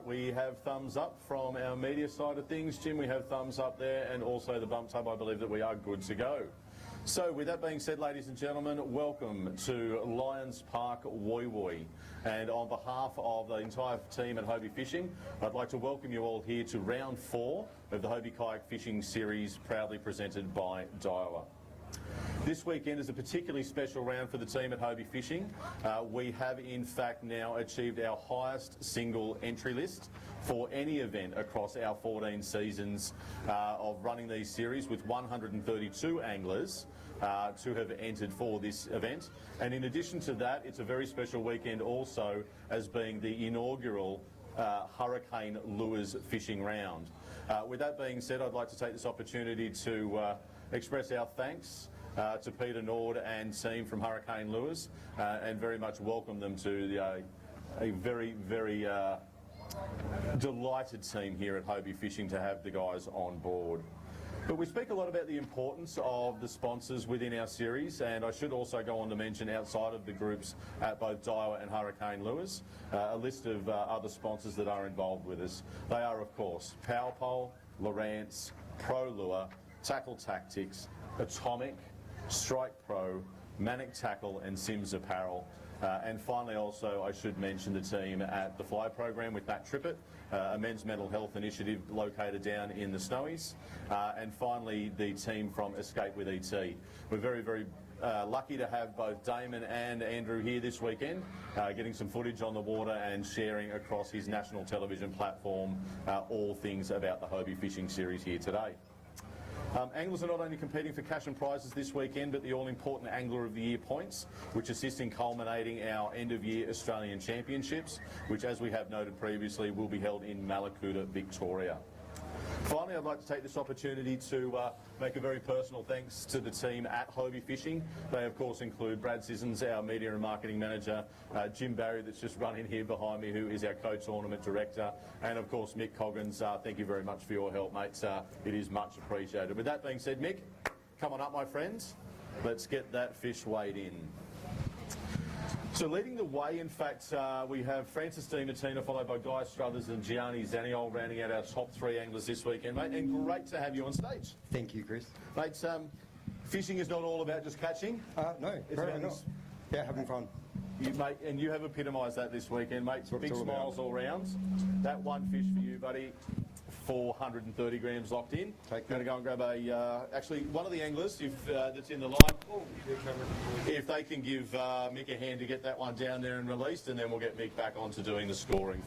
We have thumbs up from our media side of things. Jim, we have thumbs up there, and also the bump tub. I believe that we are good to go. So with that being said, ladies and gentlemen, welcome to Lions Park Woy Woy. And on behalf of the entire team at Hobie Fishing, I'd like to welcome you all here to round 4 of the Hobie Kayak Fishing Series, proudly presented by Daiwa. This weekend is a particularly special round for the team at Hobie Fishing. We have in fact now achieved our highest single entry list for any event across our 14 seasons of running these series, with 132 anglers to have entered for this event. And in addition to that, it's a very special weekend also as being the inaugural Hurricane Lures fishing round. With that being said, I'd like to take this opportunity to express our thanks to Peter Nord and team from Hurricane Lures, and very much welcome them to a very, very delighted team here at Hobie Fishing to have the guys on board. But we speak a lot about the importance of the sponsors within our series, and I should also go on to mention, outside of the groups at both Daiwa and Hurricane Lures, a list of other sponsors that are involved with us. They are, of course, PowerPole, Lowrance, Pro Lure, Tackle Tactics, Atomic, Strike Pro, Manic Tackle and Sims Apparel. And finally also I should mention the team at the Fly Program with Matt Trippett, a men's mental health initiative located down in the Snowies. And finally the team from Escape with ET. We're very, very lucky to have both Damon and Andrew here this weekend, getting some footage on the water and sharing across his national television platform all things about the Hobie Fishing Series here today. Anglers are not only competing for cash and prizes this weekend, but the all-important Angler of the Year points, which assist in culminating our end-of-year Australian Championships, which, as we have noted previously, will be held in Mallacoota, Victoria. Finally, I'd like to take this opportunity to make a very personal thanks to the team at Hobie Fishing. They, of course, include Brad Sissons, our Media and Marketing Manager, Jim Barry, that's just run in here behind me, who is our Co-Tournament Director, and, of course, Mick Coggins. Thank you very much for your help, mate. It is much appreciated. With that being said, Mick, come on up, my friends. Let's get that fish weighed in. So leading the way, in fact, we have Francis Di Martina, followed by Guy Struthers and Gianni Zaniol, rounding out our top 3 anglers this weekend, mate. And great to have you on stage. Thank you, Chris. Mate, fishing is not all about just catching. No, very not. Yeah, having fun. Mate, and you have epitomised that this weekend, mate. Big smiles all round. That one fish for you, buddy. 430 grams locked in. Going to go and grab actually one of the anglers that's in the line. If they can give Mick a hand to get that one down there and released, and then we'll get Mick back on to doing the scoring.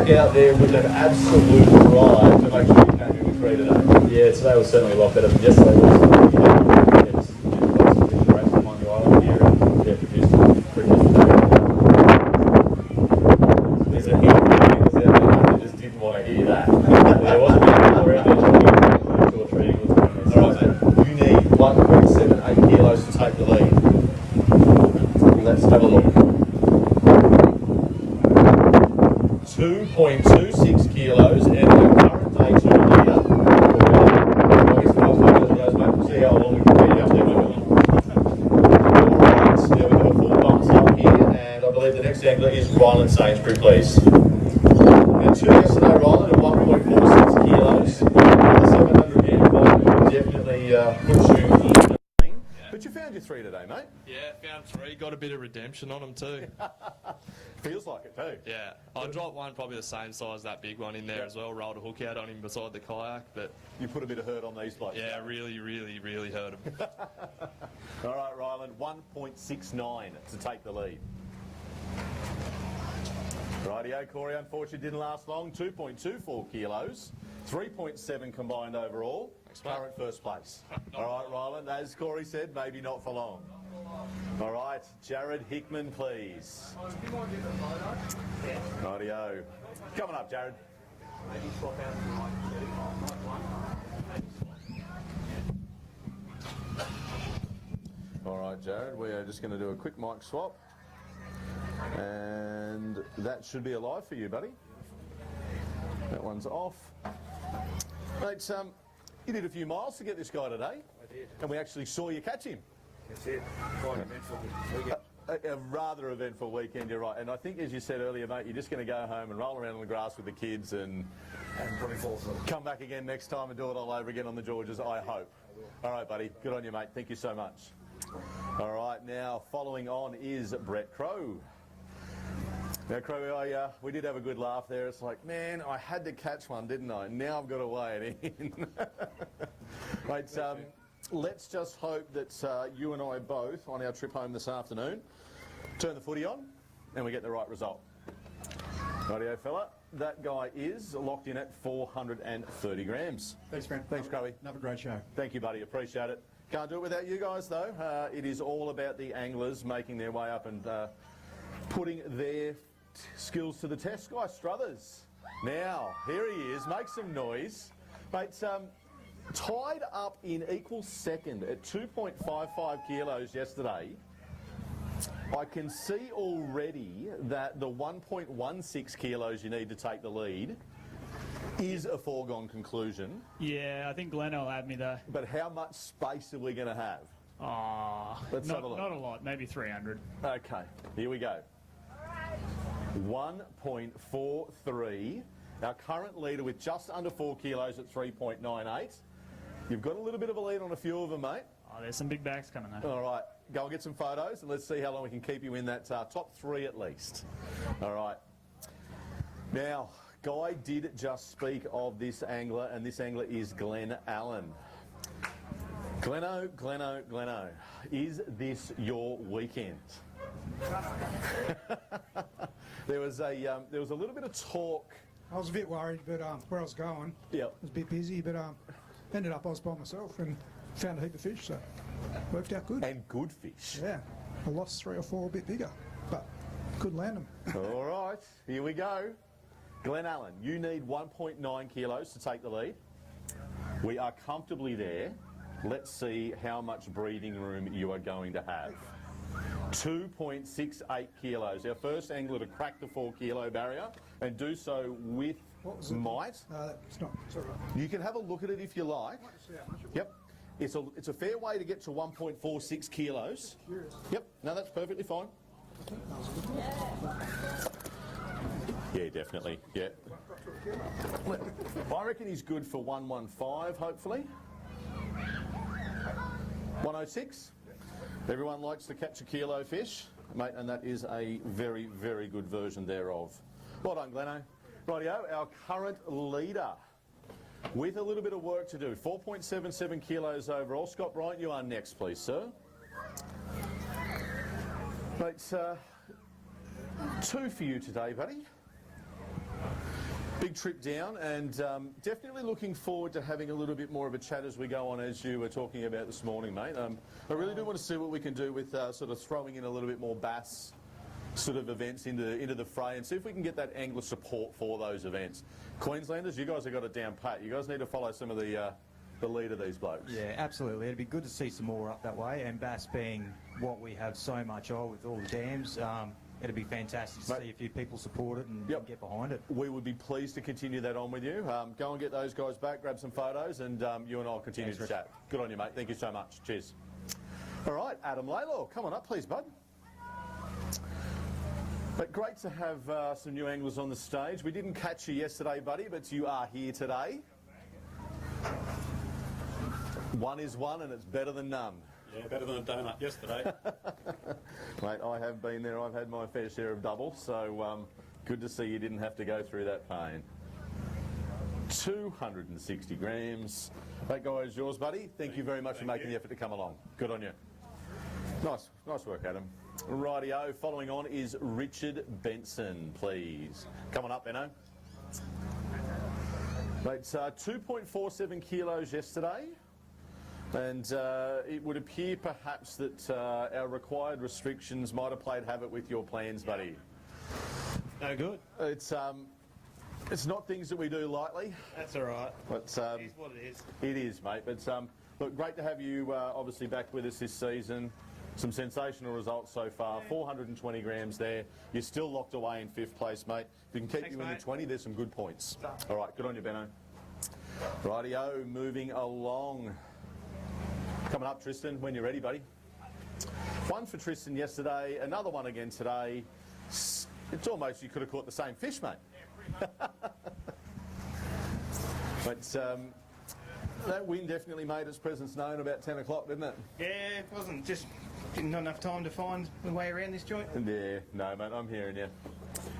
back out there with an absolute drive to make sure you came in with 3 today. Yeah, today was certainly a lot better than yesterday. Close to the race on the island here and produced there's a heap of things out there that just didn't want to hear that. There was a bit of people around there talking 2 or 3 eagles around there. All right, mate. You need 1.78 kilos to take the lead. Let's have a look. 2.26 kilos and our current day 2 leader. We'll see how long we can get out there. Alright, now we've got a full bumps up here, and I believe the next angler is Ryland Sainsbury, please. Now 2 yesterday, Ryland, at 1.46 kilos. The 700 game point definitely puts you in. But you found your 3 today, mate. Yeah, found 3. Got a bit of redemption on them too. Feels like it too. Yeah, I dropped one probably the same size, that big one in there as well. Rolled a hook out on him beside the kayak, but You put a bit of hurt on these blokes. yeah, really hurt him. All right, Ryland, 1.69 to take the lead. Rightio, Corey, unfortunately didn't last long. 2.24 kilos, 3.7 combined overall. Current first place. All right, Ryland, as Corey said, maybe not for long. All right, Jared Hickman, please. Rightio. Coming up, Jared. All right, Jared, we are just going to do a quick mic swap. And that should be alive for you, buddy. That one's off. Mate, you did a few miles to get this guy today. I did. And we actually saw you catch him. That's it. Quite eventful weekend. A rather eventful weekend, you're right. And I think, as you said earlier, mate, you're just going to go home and roll around on the grass with the kids and And probably fall through. come back again next time and do it all over again on the Georges, I hope. All right, buddy. Good on you, mate. Thank you so much. All right, now following on is Brett Crow. Now, Crow, we did have a good laugh there. It's like, man, I had to catch one, didn't I? Now I've got to weigh it in. Mate, let's just hope that you and I both, on our trip home this afternoon, turn the footy on and we get the right result. Rightio, fella. That guy is locked in at 430 grams. Thanks, Brent. Thanks, Crowy. Another great show. Thank you, buddy. Appreciate it. Can't do it without you guys, though. It is all about the anglers making their way up and putting their skills to the test. Guy Struthers. Now, here he is. Make some noise. Mate, tied up in equal second at 2.55 kilos yesterday. I can see already that the 1.16 kilos you need to take the lead is a foregone conclusion. Yeah, I think Glenn will have me there. But how much space are we going to have? Let's Not have a look. a lot, maybe 300. Okay, here we go. 1.43. Our current leader with just under 4 kilos at 3.98. You've got a little bit of a lead on a few of them, mate. Oh, there's some big bags coming there. All right, go and get some photos and let's see how long we can keep you in that top 3 at least. All right. Now, Guy did just speak of this angler, and this angler is Glenn Allen. Glenno, is this your weekend? There was a little bit of talk. I was a bit worried, but where I was going, Yep. was a bit busy, but ended up I was by myself and found a heap of fish, so worked out good. And good fish. Yeah, I lost 3 or 4 a bit bigger, but could land them. All right, here we go. Glenn Allen, you need 1.9 kilos to take the lead. We are comfortably there. Let's see how much breathing room you are going to have. 2.68 kilos. Our first angler to crack the 4 kilo barrier and do so with What was it? might. It's not, it's all right. You can have a look at it if you like. See how much it was. Yep. It's a fair way to get to 1.46 kilos. Curious. Yep. No, that's perfectly fine. Yeah, definitely. Yeah. I reckon he's good for 115, hopefully. 106. Everyone likes to catch a kilo fish, mate, and that is a very, very good version thereof. Well done, Glenno. Rightio, our current leader with a little bit of work to do. 4.77 kilos overall. Scott Bryant, you are next, please, sir. Mate, 2 for you today, buddy. Big trip down, and definitely looking forward to having a little bit more of a chat as we go on, as you were talking about this morning, mate. I really do want to see what we can do with sort of throwing in a little bit more bass sort of events into the fray, and see if we can get that angler support for those events. Queenslanders, you guys have got it down pat. You guys need to follow some of the lead of these blokes. Yeah, absolutely. It'd be good to see some more up that way, and bass being what we have so much of with all the dams, it'd be fantastic to see a few people support it and get behind it. We would be pleased to continue that on with you. Go and get those guys back, grab some photos, and you and I will continue to chat. Good on you, mate. Thank you so much. Cheers. All right, Adam Laylaw, come on up, please, bud. But great to have some new anglers on the stage. We didn't catch you yesterday, buddy, but you are here today. One is one, and it's better than none. Yeah, better than a donut yesterday. Mate, I have been there. I've had my fair share of double, so good to see you didn't have to go through that pain. 260 grams. That guy is yours, buddy. Thank you very much for making the effort to come along. Good on you. Nice work, Adam. Rightio, following on is Richard Benson, please. Come on up, Benno. Mate, 2.47 kilos yesterday. And it would appear perhaps that our required restrictions might have played havoc with your plans, buddy. No good. It's not things that we do lightly. That's all right. But It is what it is. it is, mate. But look, great to have you obviously back with us this season. Some sensational results so far. 420 grams there. You're still locked away in 5th place, mate. If you can keep you in the 20, there's some good points. All right, good on you, Benno. Rightio, moving along. Coming up, Tristan, when you're ready, buddy. One for Tristan yesterday, another one again today. It's almost you could have caught the same fish, mate. But that wind definitely made its presence known about 10 o'clock, didn't it? Yeah, it wasn't just not enough time to find the way around this joint. Yeah, no, mate, I'm hearing you.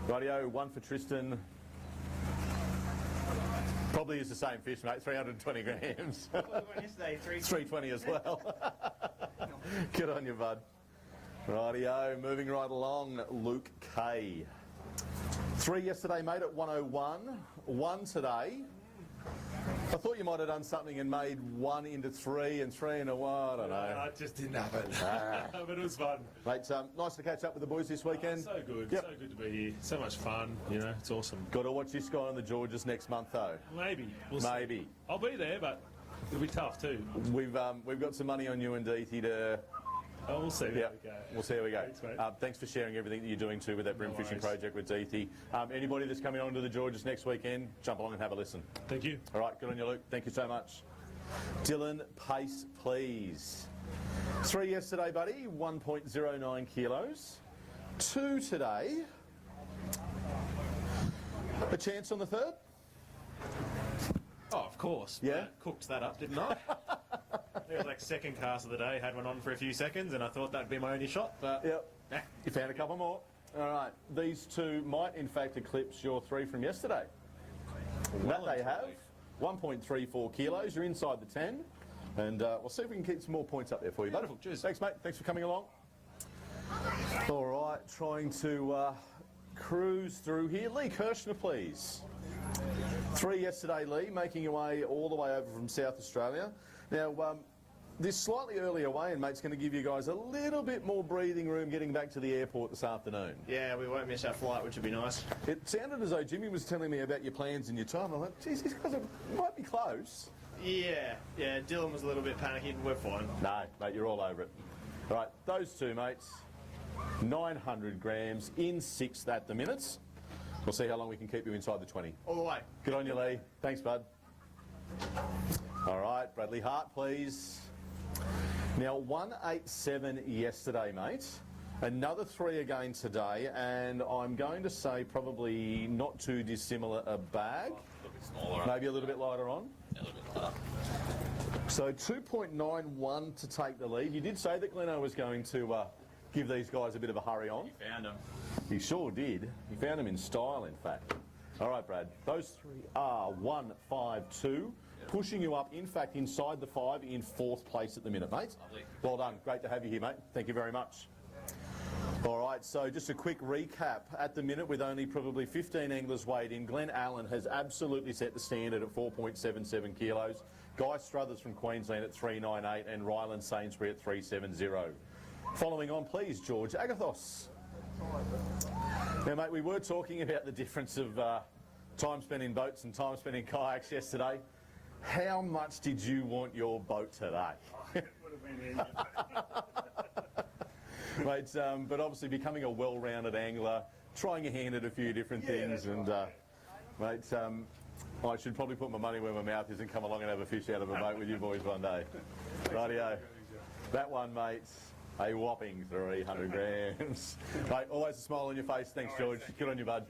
Rightio, one for Tristan. Probably is the same fish, mate, 320 grams. What was the one yesterday? 320 as well. Good on you, bud. Rightio, moving right along, Luke K. 3 yesterday, mate, at 101. 1 today. I thought you might have done something and made 1 into 3 and 3 into 1. I don't know. It just didn't happen. But it was fun. Mate, nice to catch up with the boys this weekend. So good. Yep. So good to be here. So much fun. You know, it's awesome. Got to watch this guy on the Georges next month, though. Maybe. We'll see. Maybe. I'll be there, but it'll be tough too. We've got some money on you and Deethy to... Oh, we'll see. Yeah, How we go. we'll see how we go. Thanks, mate. Thanks for sharing everything that you're doing too with that brim fishing worries. project with Deethy. Anybody that's coming on to the Georges next weekend, jump along and have a listen. Thank you. All right, good on you, Luke. Thank you so much. Dylan Pace, please. 3 yesterday, buddy, 1.09 kilos. 2 today. A chance on the 3rd? Oh, of course. Yeah? I cooked that up, didn't I? It was like second cast of the day. Had one on for a few seconds, and I thought that'd be my only shot. But Yep. You found a couple more. All right. These 2 might, in fact, eclipse your 3 from yesterday. That they have. 1.34 kilos. You're inside the 10. And we'll see if we can keep some more points up there for you, buddy. Cheers. Thanks, mate. Thanks for coming along. All right. Trying to cruise through here. Lee Kirshner, please. 3 yesterday, Lee, making your way all the way over from South Australia. Now, this slightly earlier weigh-in, mate's going to give you guys a little bit more breathing room getting back to the airport this afternoon. yeah, we won't miss our flight, which would be nice. It sounded as though Jimmy was telling me about your plans and your time. I'm like, geez, these guys might be close. Yeah, Dylan was a little bit panicky. We're fine. No, mate, you're all over it. All right, those 2, mates, 900 grams in 6th at the minute. We'll see how long we can keep you inside the 20. All the way. Good on you, Lee. Thanks, bud. All right, Bradley Hart, please. Now, 187 yesterday, mate. Another 3 again today, and I'm going to say probably not too dissimilar a bag. Maybe a little bit lighter on. So 2.91 to take the lead. You did say that Gleno was going to give these guys a bit of a hurry on. You found him. He sure did. He found them in style, in fact. All right, Brad. Those 3 are 1, 5, 2. Pushing you up, in fact, inside the 5 in 4th place at the minute, mate. Lovely. Well done. Great to have you here, mate. Thank you very much. All right, so just a quick recap. At the minute, with only probably 15 anglers weighed in, Glenn Allen has absolutely set the standard at 4.77 kilos. Guy Struthers from Queensland at 398 and Ryland Sainsbury at 370. Following on, please, George Agathos. Now, mate, we were talking about the difference of time spent in boats and time spent in kayaks yesterday. How much did you want your boat today? Mate, but obviously becoming a well-rounded angler, trying your hand at a few different things, and mate, I should probably put my money where my mouth is and come along and have a fish out of a boat with you boys one day. Rightio. That one, mate, a whopping 300 grams. Mate, always a smile on your face. Thanks, George. Good on you, bud.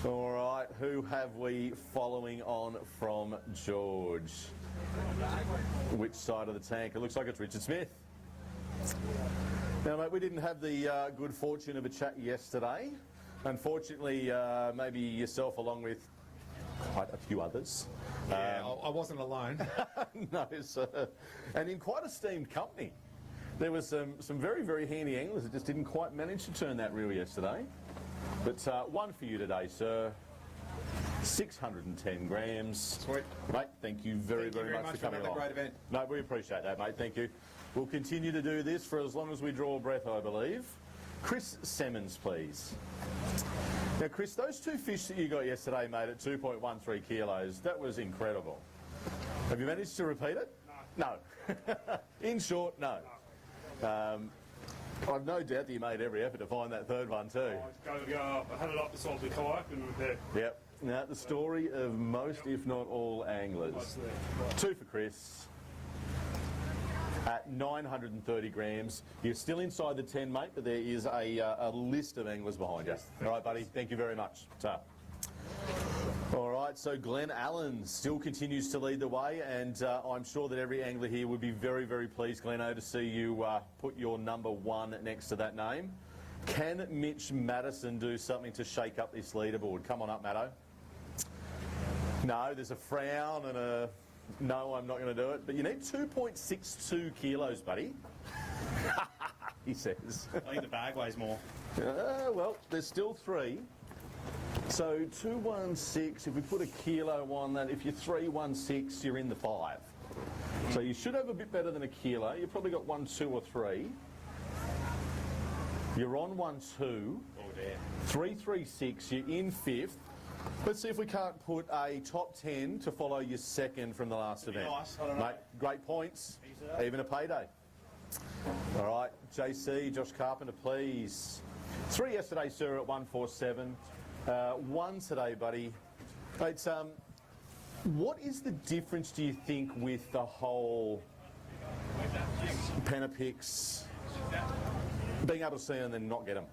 All right, who have we following on from George? Which side of the tank? It looks like it's Richard Smith. Now, mate, we didn't have the good fortune of a chat yesterday. Unfortunately, maybe yourself along with quite a few others. Yeah, I wasn't alone. No, sir. And in quite esteemed company. There was some very, very handy anglers that just didn't quite manage to turn that reel yesterday. But one for you today, sir. 610 grams. Sweet. Mate, thank you very, very much for coming along. Great event. No, we appreciate that, mate. Thank you. We'll continue to do this for as long as we draw a breath, I believe. Chris Semmons, please. Now, Chris, those two fish that you got yesterday, mate, at 2.13 kilos, that was incredible. Have you managed to repeat it? No. In short, no. I've no doubt that you made every effort to find that third one too. I had it up beside the kayak and there. Yep. Now, the story of most, if not all, anglers. Two for Chris. At 930 grams. You're still inside the 10, mate, but there is a list of anglers behind you. All right, buddy. Thank you very much. All right, so Glenn Allen still continues to lead the way, and I'm sure that every angler here would be very, very pleased, Gleno, to see you put your number one next to that name. Can Mitch Madison do something to shake up this leaderboard? Come on up, Matto. No, there's a frown and a no, I'm not going to do it. But you need 2.62 kilos, buddy. He says. I think the bag weighs more. Well, there's still three. So 216, if we put a kilo on that, if you're 316, you're in the 5. So you should have a bit better than a kilo. You've probably got 1, 2 or 3. You're on 1, 2. Oh dear. 336, you're in 5th. Let's see if we can't put a top 10 to follow your second from the last event. Nice. I don't know. Mate, great points, even a payday. All right, JC, Josh Carpenter, please. 3 yesterday, sir, at 147. 1 today, buddy. Mate, what is the difference, do you think, with the whole Penapix being able to see them and then not get them?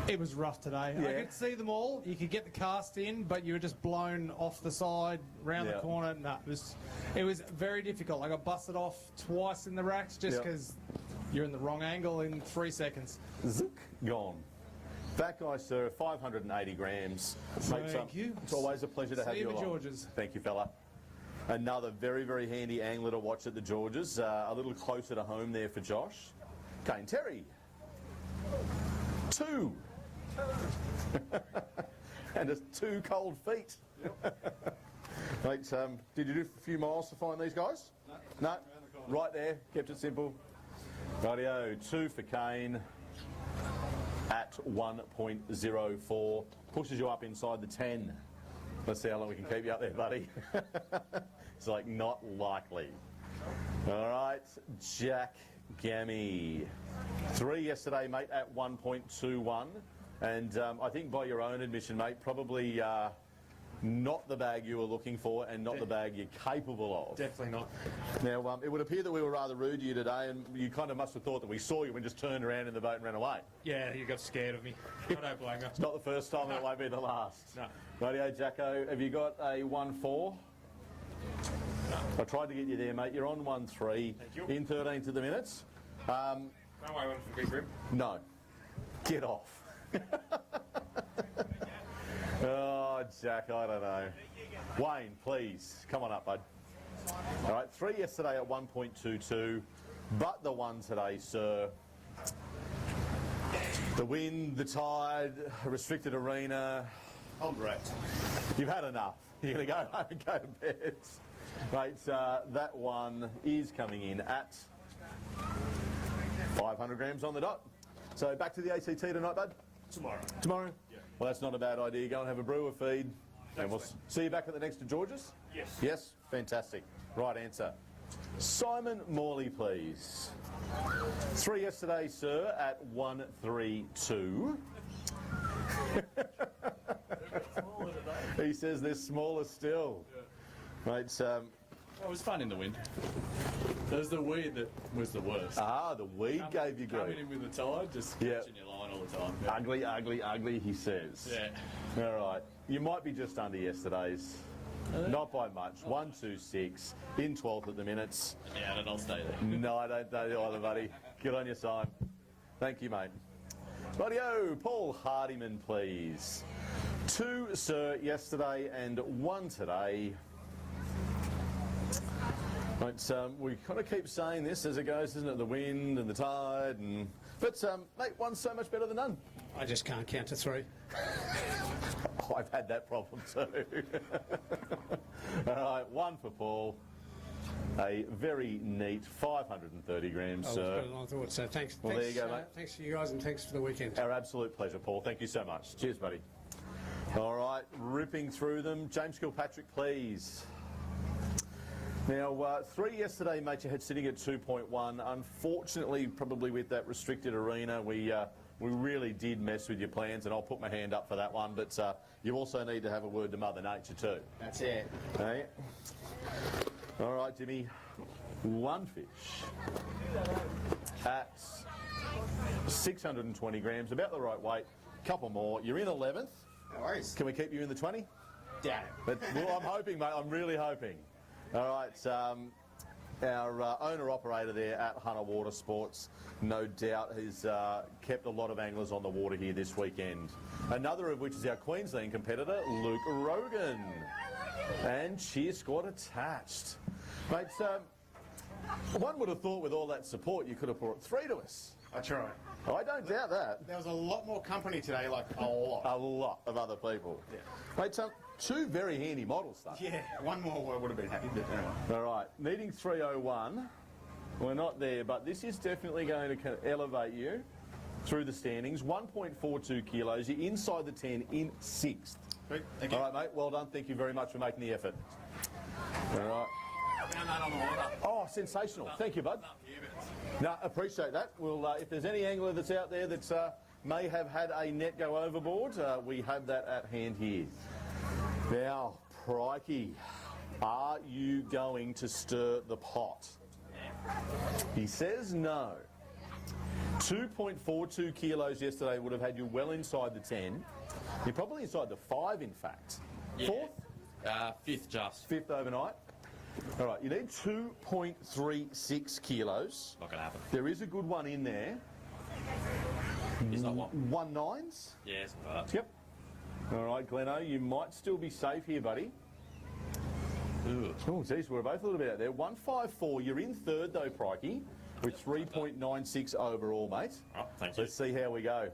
It was rough today. Yeah. I could see them all. You could get the cast in, but you were just blown off the side, round the corner. No, it was very difficult. I got busted off twice in the racks just because you're in the wrong angle in 3 seconds. Zook, gone. That guy, sir, 580 grams. Thank you. It's always a pleasure to have you along. Georges. Thank you, fella. Another very, very handy angler to watch at the Georges. A little closer to home there for Josh. Kane Terry. 2. And just 2 cold feet. Mate, did you do a few miles to find these guys? No? Right there, kept it simple. Rightio, 2 for Kane at 1.04. Pushes you up inside the 10. Let's see how long we can keep you up there, buddy. It's like not likely. All right, Jack Gammy. 3 yesterday, mate, at 1.21. And I think by your own admission, mate, probably not the bag you were looking for and not the bag you're capable of. Definitely not. Now, it would appear that we were rather rude to you today, and you kind of must have thought that we saw you and just turned around in the boat and ran away. Yeah, you got scared of me. I don't blame you. It's not the first time, and it won't be the last. No. Rightio, Jacko, have you got a 1-4? No. I tried to get you there, mate. You're on 1-3. Thank you. In 13th of the minutes. Can't weigh one for Big Rib. No. Get off. Oh, Jack, I don't know. Wayne, please, come on up, bud. All right, 3 yesterday at 1.22, but the 1 today, sir. The wind, the tide, a restricted arena. I'm great. You've had enough. You're going to go home and go to bed. Mate, that one is coming in at 500 grams on the dot. So back to the ACT tonight, bud? Tomorrow. Tomorrow? Yeah. Well, that's not a bad idea. Go and have a brew or feed. And we'll see you back at the next to George's? Yes. Yes? Fantastic. Right answer. Simon Morley, please. 3 yesterday, sir, at 132. He says they're smaller still. Yeah. Mate, it was fun in the wind. There's the weed that was the worst. Ah, the weed gave you grief. Coming in with the tide, just catching your line all the time. Yeah. Ugly, ugly, ugly, he says. Yeah. All right. You might be just under yesterday's. Not by much. 126 in 12th at the minutes. Yeah, and I'll stay there. No, I don't know you either, buddy. Good on you, Simon. Thank you, mate. Rightio, Paul Hardiman, please. 2, sir, yesterday and 1 today. Mate, we kind of keep saying this as it goes, isn't it? The wind and the tide, and but mate, one's so much better than none. I just can't count to 3. I've had that problem too. All right, 1 for Paul. A very neat 530 grams, I was better than I thought, so thanks. Well, there you go, mate. Thanks to you guys and thanks for the weekend. Our absolute pleasure, Paul. Thank you so much. Cheers, buddy. All right, ripping through them. James Kilpatrick, please. Now, 3 yesterday, mate, you had sitting at 2.1. Unfortunately, probably with that restricted arena, we really did mess with your plans, and I'll put my hand up for that one. But you also need to have a word to Mother Nature too. That's it. Hey. All right, Jimmy. 1 fish at 620 grams, about the right weight. Couple more. You're in 11th. No worries. Can we keep you in the 20? Doubt it. Well, I'm hoping, mate. I'm really hoping. All right. Our owner-operator there at Hunter Water Sports, no doubt, has kept a lot of anglers on the water here this weekend. Another of which is our Queensland competitor, Luke Rogan. And cheer squad attached. Mate, one would have thought with all that support you could have brought 3 to us. I tried. I don't doubt that. There was a lot more company today, like a lot. A lot of other people. Yeah. Mate, 2 very handy models, though. Yeah, one more I would have been happy, but anyway. All right, needing 301. We're not there, but this is definitely going to kind of elevate you through the standings. 1.42 kilos. You're inside the 10 in 6th. Great, thank you. All right, mate. Well done. Thank you very much for making the effort. All right. Found that on the water. Oh, sensational. Thank you, bud. No, appreciate that. We'll, if there's any angler that's out there that may have had a net go overboard, we have that at hand here. Now, Crikey, are you going to stir the pot? He says no. 2.42 kilos yesterday would have had you well inside the 10. You're probably inside the 5, in fact. Yeah. 4th? 5th just. 5th overnight. All right, you need 2.36 kilos. Not going to happen. There is a good one in there. Is that one? 1.9s? Yes, but. Yep. All right, Gleno, you might still be safe here, buddy. Oh, geez, we're both a little bit out there. 1.54. You're in 3rd, though, Crikey, with 3.96 overall, mate. Oh, thank you. Let's see how we go.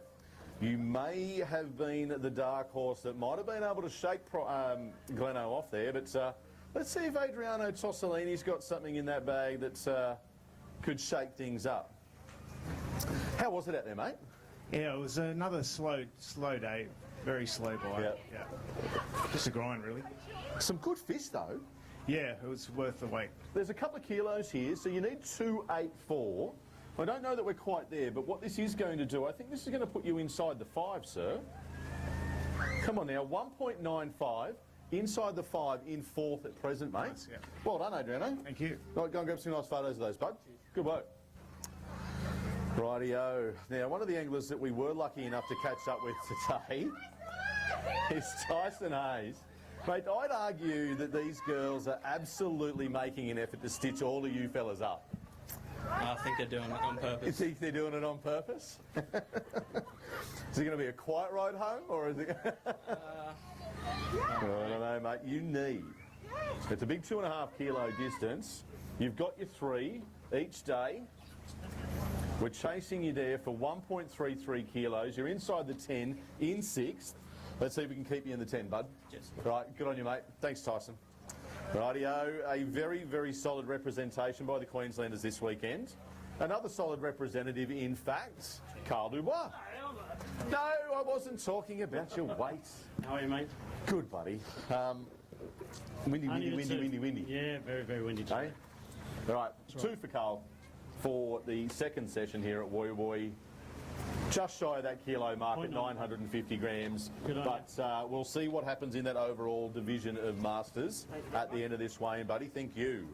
You may have been the dark horse that might have been able to shake Gleno off there, but let's see if Adriano Tossolini's got something in that bag that could shake things up. How was it out there, mate? Yeah, it was another slow day. Very slow bite. Yep. Yeah. Just a grind, really. Some good fish, though. Yeah, it was worth the wait. There's a couple of kilos here, so you need 284. I don't know that we're quite there, but what this is going to do, I think this is going to put you inside the 5, sir. Come on now, 1.95, inside the 5, in 4th at present, mate. Nice, yeah. Well done, Adriano. Thank you. Right, go and grab some nice photos of those, bud. Good work. Rightio. Now, one of the anglers that we were lucky enough to catch up with today is Tyson Hayes. Mate, I'd argue that these girls are absolutely making an effort to stitch all of you fellas up. I think they're doing it on purpose. You think they're doing it on purpose? Is it going to be a quiet ride home, or is it... I don't know, mate. You need... It's a big 2.5 kilo distance. You've got your 3 each day. We're chasing you there for 1.33 kilos. You're inside the 10 in 6th. Let's see if we can keep you in the 10, bud. Yes. Right, good on you, mate. Thanks, Tyson. Rightio, a very, very solid representation by the Queenslanders this weekend. Another solid representative, in fact, Carl Dubois. No, I wasn't talking about your weight. How are you, mate? Good, buddy. Windy. Yeah, very, very windy today. All right, 2 for Carl for the second session here at Woy Woy. Just shy of that kilo mark at 950 grams. But we'll see what happens in that overall division of Masters at the end of this weigh-in, buddy. Thank you.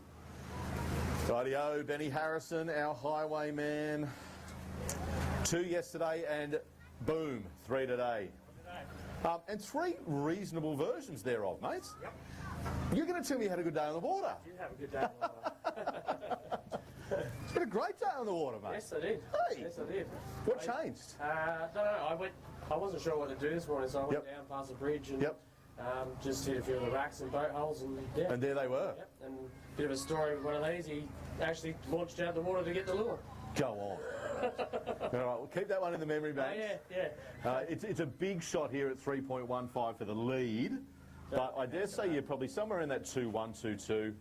Rightio, Benny Harrison, our highwayman. 2 yesterday and boom, 3 today. And 3 reasonable versions thereof, mates. Yep. You're going to tell me you had a good day on the water. I did have a good day on the water. It's been a great day on the water, mate. Yes, I did. Hey. Yes, I did. What changed? No, I wasn't sure what to do this morning, so I went down past the bridge and just hit a few of the racks and boat holes, and And there they were. Yep. And a bit of a story with one of these. He actually launched out the water to get the lure. Go on. All right, we'll keep that one in the memory bank. Yeah. It's a big shot here at 3.15 for the lead, but I dare say you're probably somewhere in that 2-1, 2-2.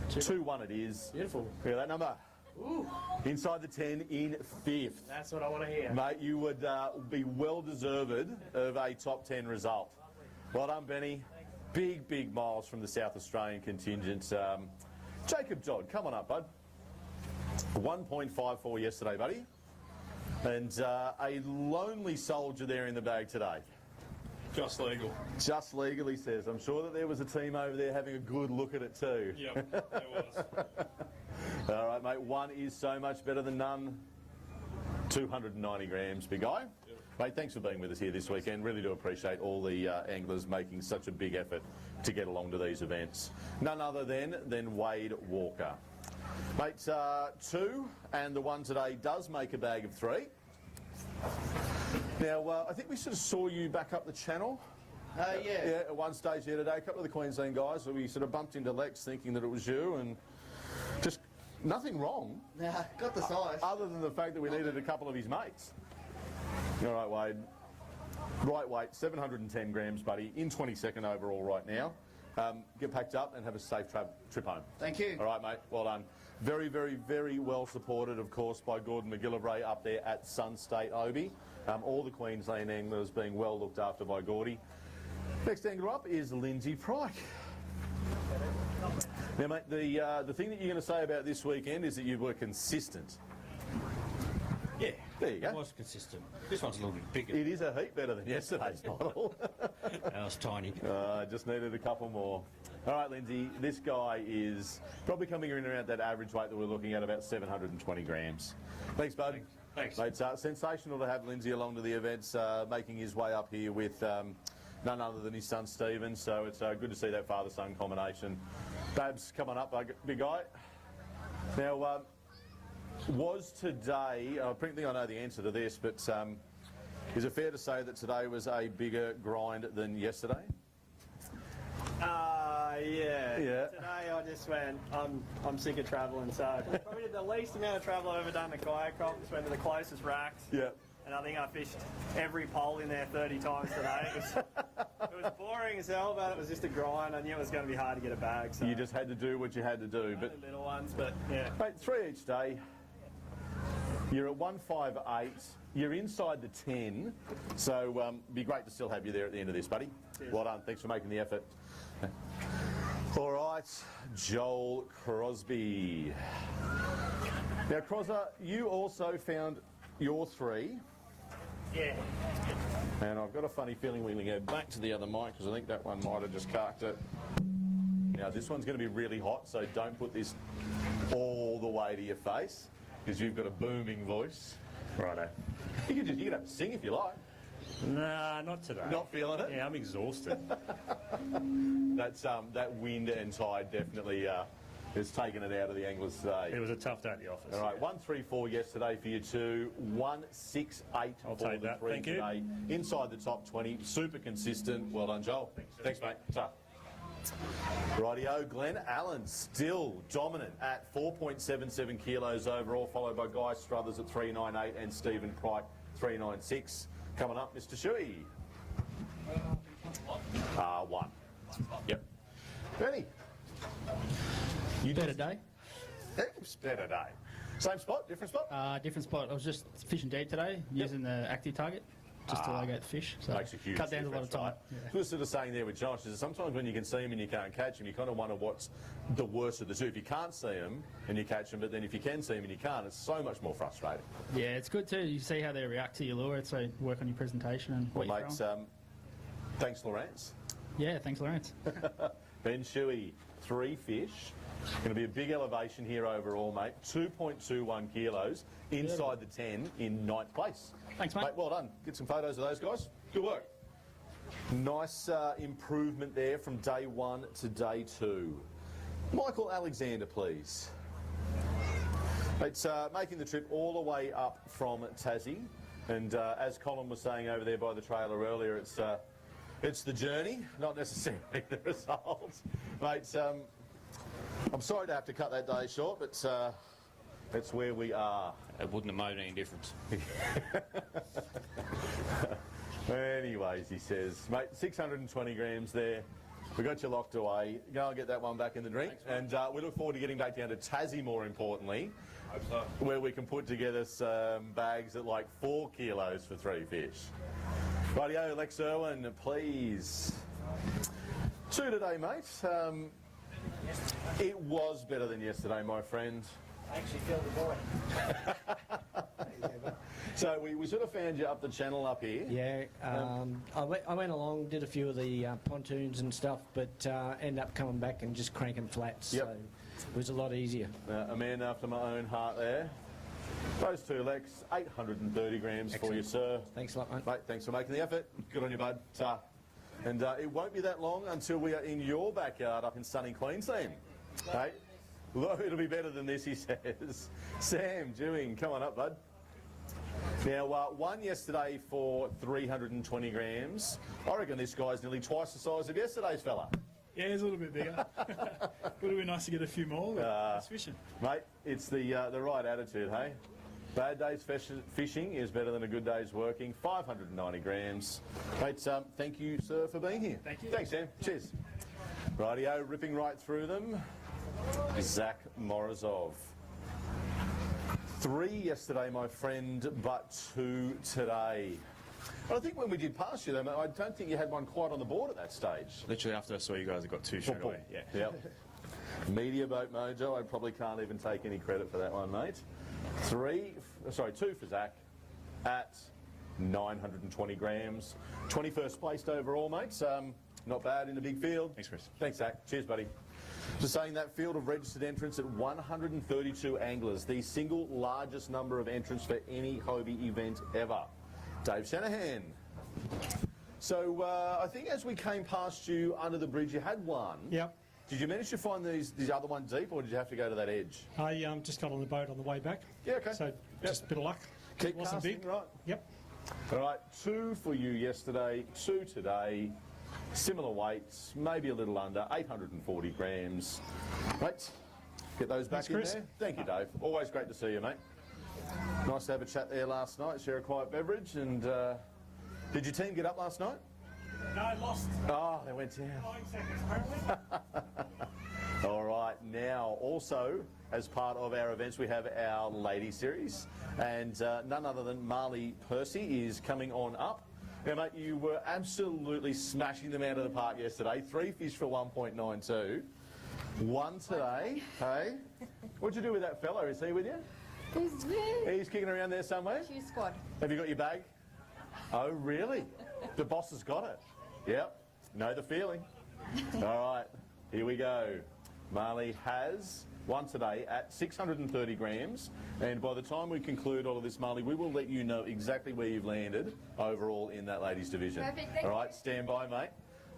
2-1 it is. Beautiful. Look at that number. Ooh. Inside the 10 in 5th. That's what I want to hear. Mate, you would be well deserved of a top 10 result. Well done, Benny. Big miles from the South Australian contingent. Jacob Dodd, come on up, bud. 1.54 yesterday, buddy. And a lonely soldier there in the bag today. Just legal. Just legal, he says. I'm sure that there was a team over there having a good look at it too. Yep, there was. All right, mate. 1 is so much better than none. 290 grams, big guy. Yep. Mate, thanks for being with us here this weekend. Really do appreciate all the anglers making such a big effort to get along to these events. None other than Wade Walker. Mate, 2 and the 1 today does make a bag of 3. Now, I think we sort of saw you back up the channel. Yeah, at one stage here today. A couple of the Queensland guys, we sort of bumped into Lex thinking that it was you, and just nothing wrong. Nah, got the size. Other than the fact that we needed a couple of his mates. All right, Wade. Right weight, 710 grams, buddy, in 22nd overall right now. Get packed up and have a safe trip home. Thank you. All right, mate. Well done. Very, very, very well supported, of course, by Gordon McGillivray up there at Sun State Hobie. All the Queensland anglers being well looked after by Gordy. Next angler up is Lindsay Pryke. Now, mate, the thing that you're going to say about this weekend is that you were consistent. Yeah, there you go. It was consistent. This one's a little bit bigger. It is a heap better than yesterday's model. That was tiny. Just needed a couple more. All right, Lindsay, this guy is probably coming in around that average weight that we're looking at, about 720 grams. Thanks, bud. Thanks. Mate, it's sensational to have Lindsay along to the events, making his way up here with none other than his son, Stephen. So it's good to see that father-son combination. Babs, come on up, big guy. Now, was today, I think I know the answer to this, but is it fair to say that today was a bigger grind than yesterday? Yeah. Yeah. Today I just went, I'm sick of travelling, so probably did the least amount of travel I've ever done in a kayak comp. Just went to the closest racks. Yeah. And I think I fished every pole in there 30 times today. It was boring as hell, but it was just a grind. I knew it was going to be hard to get a bag. So. You just had to do what you had to do. But little ones, but yeah. Mate, 3 each day. You're at 158. You're inside the 10. So be great to still have you there at the end of this, buddy. Cheers. Well done. Thanks for making the effort. All right, Joel Crosby. Now, Crozza, you also found your 3. Yeah. And I've got a funny feeling we're going to go back to the other mic because I think that one might have just carked it. Now, this one's going to be really hot, so don't put this all the way to your face because you've got a booming voice. Righto. You can have to sing if you like. Nah, not today. Not feeling it? Yeah, I'm exhausted. That's that wind and tide definitely has taken it out of the anglers today. It was a tough day at the office. All right, 134 yesterday for you 2, 168 I'll for take the that. 3 Thank you. today. Inside the top 20, super consistent. Well done, Joel. Thanks mate. Ta. Rightio, Glenn Allen still dominant at 4.77 kilos overall, followed by Guy Struthers at 3.98 and Stephen Pryke 3.96. Coming up, Mr. Shuey. One. Yep. Benny. You better day? Heaps better day. Same spot, different spot? Different spot. I was just fishing deep today, using the active target, just to locate the fish. So makes a huge cut down a lot of difference, time. right? We were sort of saying there with Josh, is that sometimes when you can see them and you can't catch them, you kind of wonder what's the worst of the two. If you can't see them and you catch them, but then if you can see them and you can't, it's so much more frustrating. Yeah, it's good too. You see how they react to your lure, so work on your presentation and what Well, you're mate, throwing. thanks, Lawrence. Yeah, thanks, Lawrence. Ben Shuey, 3 fish. Going to be a big elevation here overall, mate. 2.21 kilos inside the 10 in 9th place. Thanks, mate. Well done. Get some photos of those guys. Good work. Nice improvement there from day 1 to day 2. Michael Alexander, please. It's making the trip all the way up from Tassie. And as Colin was saying over there by the trailer earlier, it's the journey, not necessarily the result. Mate, I'm sorry to have to cut that day short, but that's where we are. It wouldn't have made any difference. Anyways, he says, mate, 620 grams there. We got you locked away. Go and get that one back in the drink. Thanks, and we look forward to getting back down to Tassie, more importantly, where we can put together some bags at like 4 kilos for 3 fish. Rightio, Lex Irwin, please. 2 today, mate. It was better than yesterday, my friend. I actually feel the boy. So we sort of found you up the channel up here. Yeah, I went along, did a few of the pontoons and stuff, but ended up coming back and just cranking flats. Yep. So it was a lot easier. A man after my own heart there. Those 2, Lex, 830 grams Excellent. for you, sir. Thanks a lot, mate. Mate, thanks for making the effort. Good on you, bud. And it won't be that long until we are in your backyard up in sunny Queensland. Hey, although it'll be better than this, he says. Sam Dewing, come on up, bud. Now, one yesterday for 320 grams. I reckon this guy's nearly twice the size of yesterday's fella. Yeah, he's a little bit bigger. Would have been nice to get a few more, but it's fishing. Mate, it's the right attitude, hey? Bad days fishing is better than a good day's working. 590 grams. Mate, thank you, sir, for being here. Thank you. Thanks, Sam. Cheers. Rightio, ripping right through them. Zach Morozov. 3 yesterday, my friend, but 2 today. But I think when we did pass you, though, I don't think you had one quite on the board at that stage. Literally after I saw you guys, I got 2 straight away. Yeah. Yep. Media Boat Mojo, I probably can't even take any credit for that one, mate. 2 for Zach at 920 grams. 21st placed overall, mates. Not bad in the big field. Thanks, Chris. Thanks, Zach. Cheers, buddy. Just saying that field of registered entrants at 132 anglers, the single largest number of entrants for any Hobie event ever. Dave Shanahan. So I think as we came past you under the bridge, you had one. Yep. Did you manage to find these other one deep, or did you have to go to that edge? I just got on the boat on the way back. Yeah, okay. So just a bit of luck. Keep Wasn't casting, big. right? Yep. All right, 2 for you yesterday, 2 today. Similar weights, maybe a little under, 840 grams. Right, get those back in Chris. there. Thank you, Dave. Always great to see you, mate. Nice to have a chat there last night, share a quiet beverage. And did your team get up last night? No, lost. Oh, they went down. 9 seconds, apparently. All right, now also as part of our events we have our lady series, and none other than Marley Percy is coming on up. Now, mate, you were absolutely smashing them out of the park yesterday. 3 fish for 1.92. 1 today. Hey, what'd you do with that fella? Is he with you? He's kicking around there somewhere. Q squad. Have you got your bag? Oh, really? The boss has got it. Yep. Know the feeling. All right, here we go. Marley has 1 today at 630 grams. And by the time we conclude all of this, Marley, we will let you know exactly where you've landed overall in that ladies division. Perfect, thank all right, stand by, mate.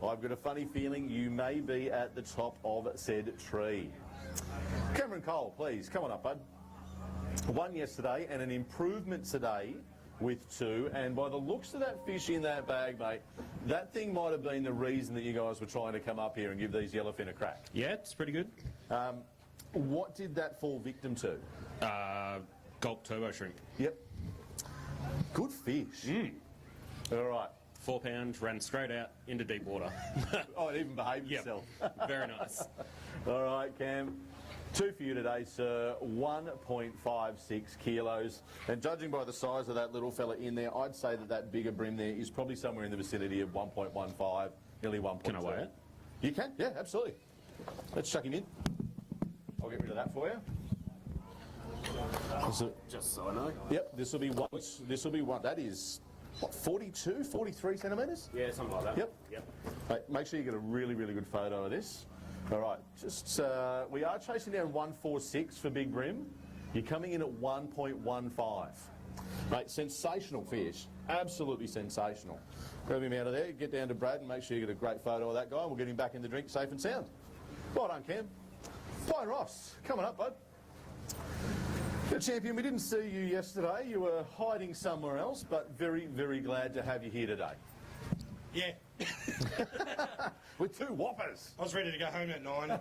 I've got a funny feeling you may be at the top of said tree. Cameron Cole, please, come on up, bud. 1 yesterday and an improvement today with 2. And by the looks of that fish in that bag, mate, that thing might have been the reason that you guys were trying to come up here and give these yellowfin a crack. Yeah, it's pretty good. What did that fall victim to? Gulp turbo shrimp. Yep. Good fish. All right. 4 pounds, ran straight out into deep water. Oh, it even behaved itself. Very nice. All right, Cam. 2 for you today, sir. 1.56 kilos. And judging by the size of that little fella in there, I'd say that that bigger brim there is probably somewhere in the vicinity of 1.15, nearly 1.2. Can I weigh it? You can? Yeah, absolutely. Let's chuck him in. I'll get rid of that for you. Just so I know. Yep, this will be one. This will be one. That is, what, 42, 43 centimetres? Yeah, something like that. Yep. Mate, make sure you get a really, really good photo of this. All right, just we are chasing down 146 for big brim. You're coming in at 1.15. Mate, sensational fish. Absolutely sensational. Grab him out of there, get down to Brad and make sure you get a great photo of that guy and we'll get him back in the drink safe and sound. Well done, Cam. Fine Ross, coming up, bud. The champion, we didn't see you yesterday. You were hiding somewhere else, but very, very glad to have you here today. Yeah. With 2 whoppers. I was ready to go home at 9.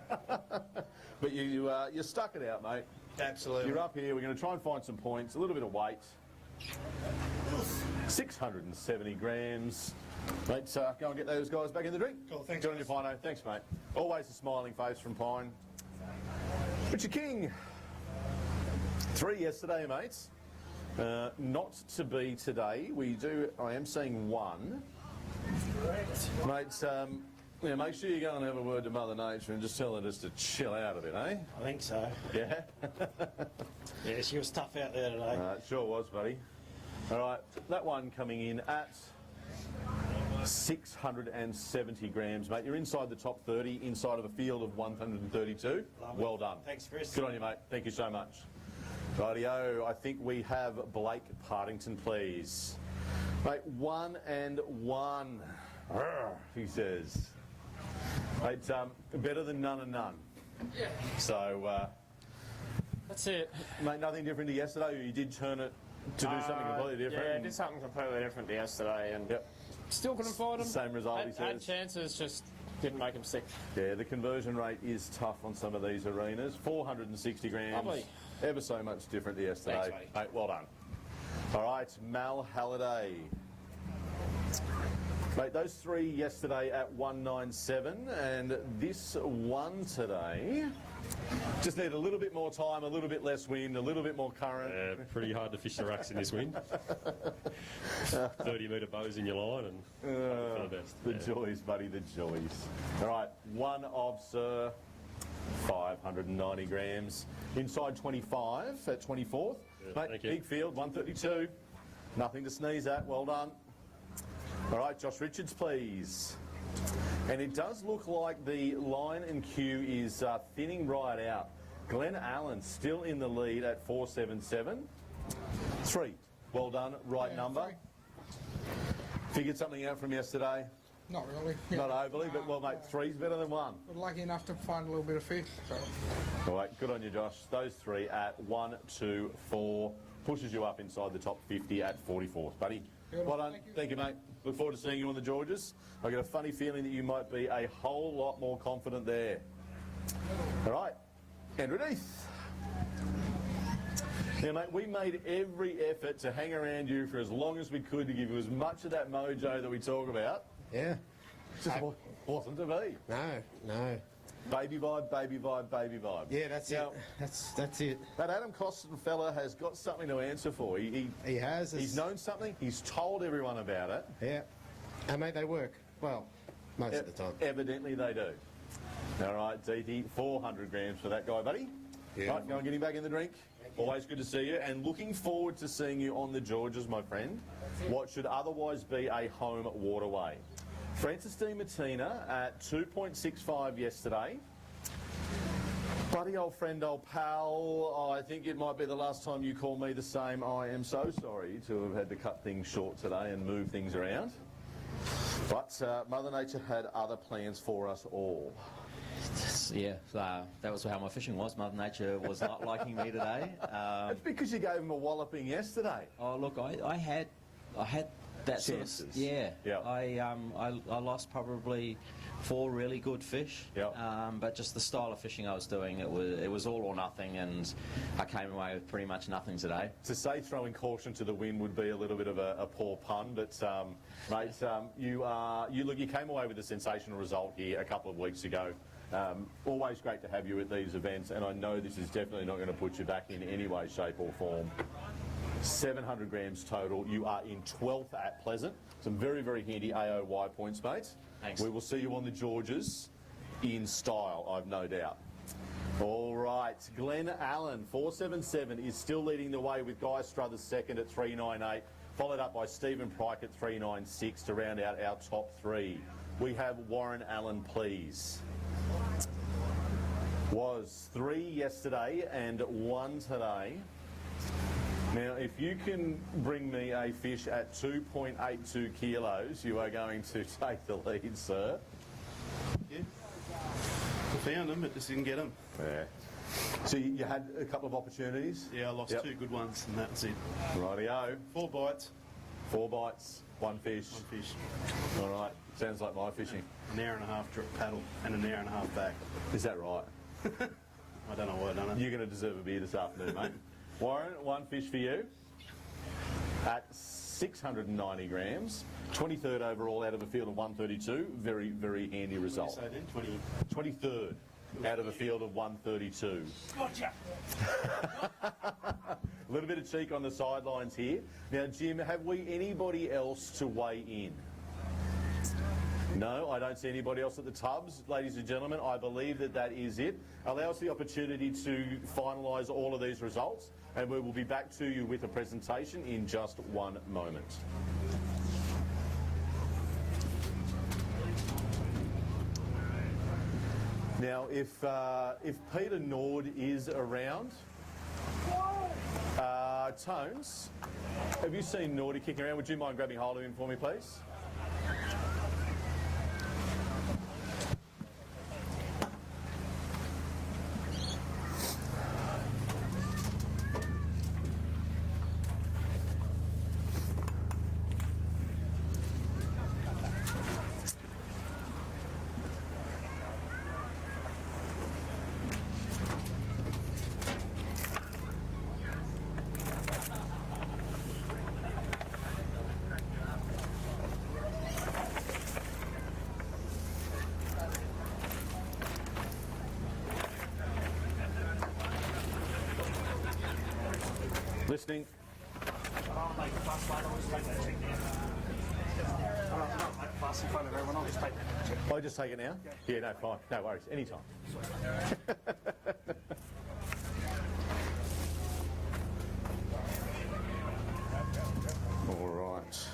But you stuck it out, mate. Absolutely. You're up here. We're going to try and find some points, a little bit of weight. 670 grams. Mate, go and get those guys back in the drink. Cool, thanks, Good on you, Pino. Thanks, mate. Always a smiling face from Pine. Richard King. 3 yesterday, mates. Not to be today. I am seeing 1. Mates, yeah, make sure you go and have a word to Mother Nature and just tell her just to chill out a bit, eh? I think so. Yeah? Yeah, she was tough out there today. It sure was, buddy. All right, that one coming in at 670 grams, mate. You're inside the top 30, inside of a field of 132. Well done. Thanks, Chris. Good on you, mate. Thank you so much. Rightio, I think we have Blake Partington, please. Mate, 1 and 1. He says. Mate, better than none and none. Yeah. So, That's it. mate, nothing different to yesterday, or you did turn it to do something completely different? Yeah, I did something completely different to yesterday, and Still couldn't find them. Same result, he Had says. chances, just didn't make them stick. Yeah, the conversion rate is tough on some of these arenas. 460 grams. Lovely. Ever so much different to yesterday. Thanks, mate. Mate, well done. All right, Mal Halliday. Mate, those 3 yesterday at 197, and this one today just need a little bit more time, a little bit less wind, a little bit more current. Pretty hard to fish the racks in this wind. 30-metre bows in your line and for the best. The joys, buddy, the joys. All right, 1 of, sir, 590 grams. Inside 25 at 24th. Mate, thank you. big field, 132. Nothing to sneeze at, well done. All right, Josh Richards, please. And it does look like the line and queue is thinning right out. Glenn Allen still in the lead at 477. 3. Well done, right number. 3. Figured something out from yesterday. Not really. Not overly, but well, mate, 3's better than 1. We're lucky enough to find a little bit of fish. So. All right, good on you, Josh. Those 3 at 1, 2, 4 pushes you up inside the top 50 at 44th, buddy. Beautiful. Well done. Thank you, mate. Look forward to seeing you on the Georges. I get a funny feeling that you might be a whole lot more confident there. All right, Andrew Neath. Now, mate, we made every effort to hang around you for as long as we could to give you as much of that mojo that we talk about. Yeah. Just wasn't to be. No. Baby vibe, baby vibe, baby vibe. Yeah, that's it. That's it. That Adam Costin fella has got something to answer for. He has. He's known something. He's told everyone about it. Yeah. And mate, they work. Well, most of the time. Evidently they do. All right, DT, 400 grams for that guy, buddy. Yeah. Right, go and get him back in the drink. Always good to see you, and looking forward to seeing you on the Georges, my friend. What should otherwise be a home waterway. Francis Di Martina at 2.65 yesterday. Buddy, old friend, old pal, I think it might be the last time you call me the same. I am so sorry to have had to cut things short today and move things around. But Mother Nature had other plans for us all. that was how my fishing was. Mother Nature was not liking me today. It's because you gave him a walloping yesterday. Oh look, I had that sort of, Chances. yeah. Yeah. I lost probably 4 really good fish. Yeah. But just the style of fishing I was doing, it was all or nothing, and I came away with pretty much nothing today. To say throwing caution to the wind would be a little bit of a poor pun, but mate, you came away with a sensational result here a couple of weeks ago. Always great to have you at these events, and I know this is definitely not going to put you back in any way, shape or form. 700 grams total. You are in 12th at Pleasant. Some very, very handy AOY points, mate. Thanks. We will see you on the Georges in style, I've no doubt. All right, Glenn Allen, 477, is still leading the way with Guy Struthers second at 398, followed up by Stephen Pryke at 396 to round out our top 3. We have Warren Allen, please. Was 3 yesterday and 1 today. Now, if you can bring me a fish at 2.82 kilos, you are going to take the lead, sir. Yeah. I found them, but just didn't get them. Yeah. So you had a couple of opportunities? Yeah, I lost 2 good ones, and that was it. Rightio. 4 bites. 4 bites, 1 fish. 1 fish. All right. Sounds like my fishing. An hour and a half drip paddle and an hour and a half back. Is that right? I don't know why I done it. You're going to deserve a beer this afternoon, mate. Warren, 1 fish for you at 690 grams. 23rd overall out of a field of 132. Very, very handy result. What did you say then? 23rd out of a field of 132. Gotcha. A little bit of cheek on the sidelines here. Now, Jim, have we anybody else to weigh in? No, I don't see anybody else at the tubs. Ladies and gentlemen, I believe that is it. Allow us the opportunity to finalise all of these results, and we will be back to you with a presentation in just 1 moment. Now, if Peter Nord is around, Tones, have you seen Nordy kicking around? Would you mind grabbing hold of him for me, please? Listening. I'll make a fuss, mate. I'll just take that check now. I'll not make a fuss in front of everyone. I'll just take that check. I just take it now? Yeah, no, fine. No worries. Anytime. All right.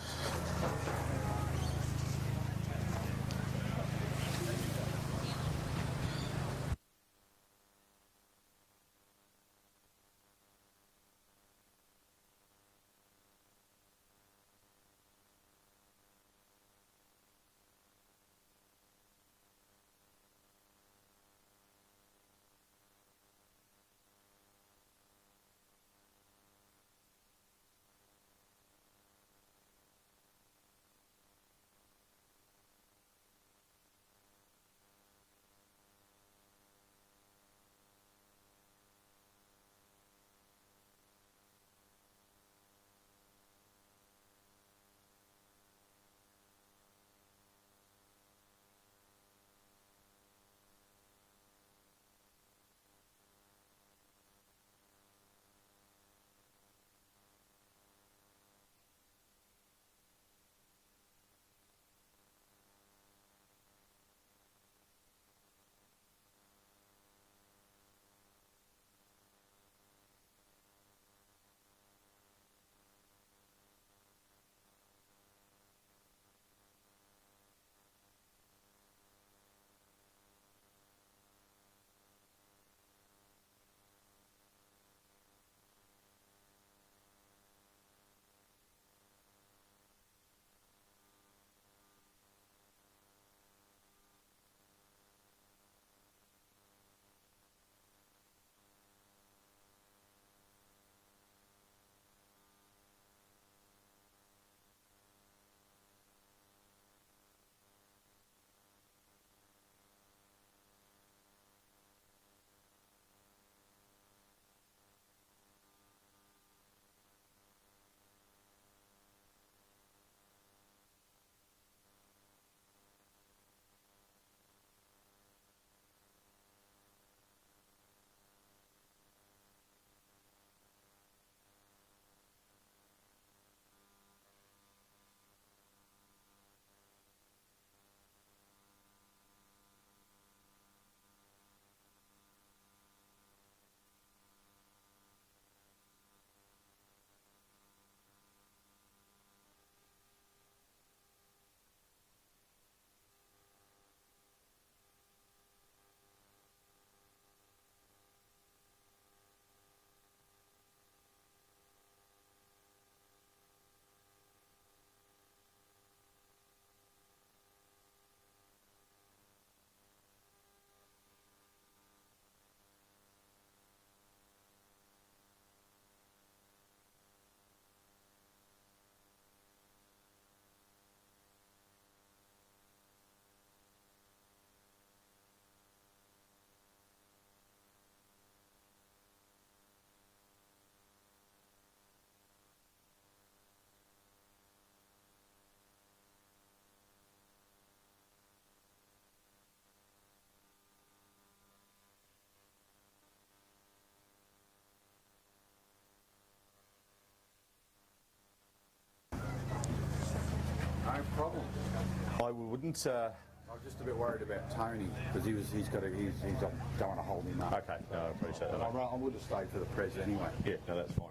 wouldn't. I was just a bit worried about Tony because he's don't want to hold him up. Okay, no, I appreciate that. I would have stayed for the press anyway. Yeah, no, that's fine.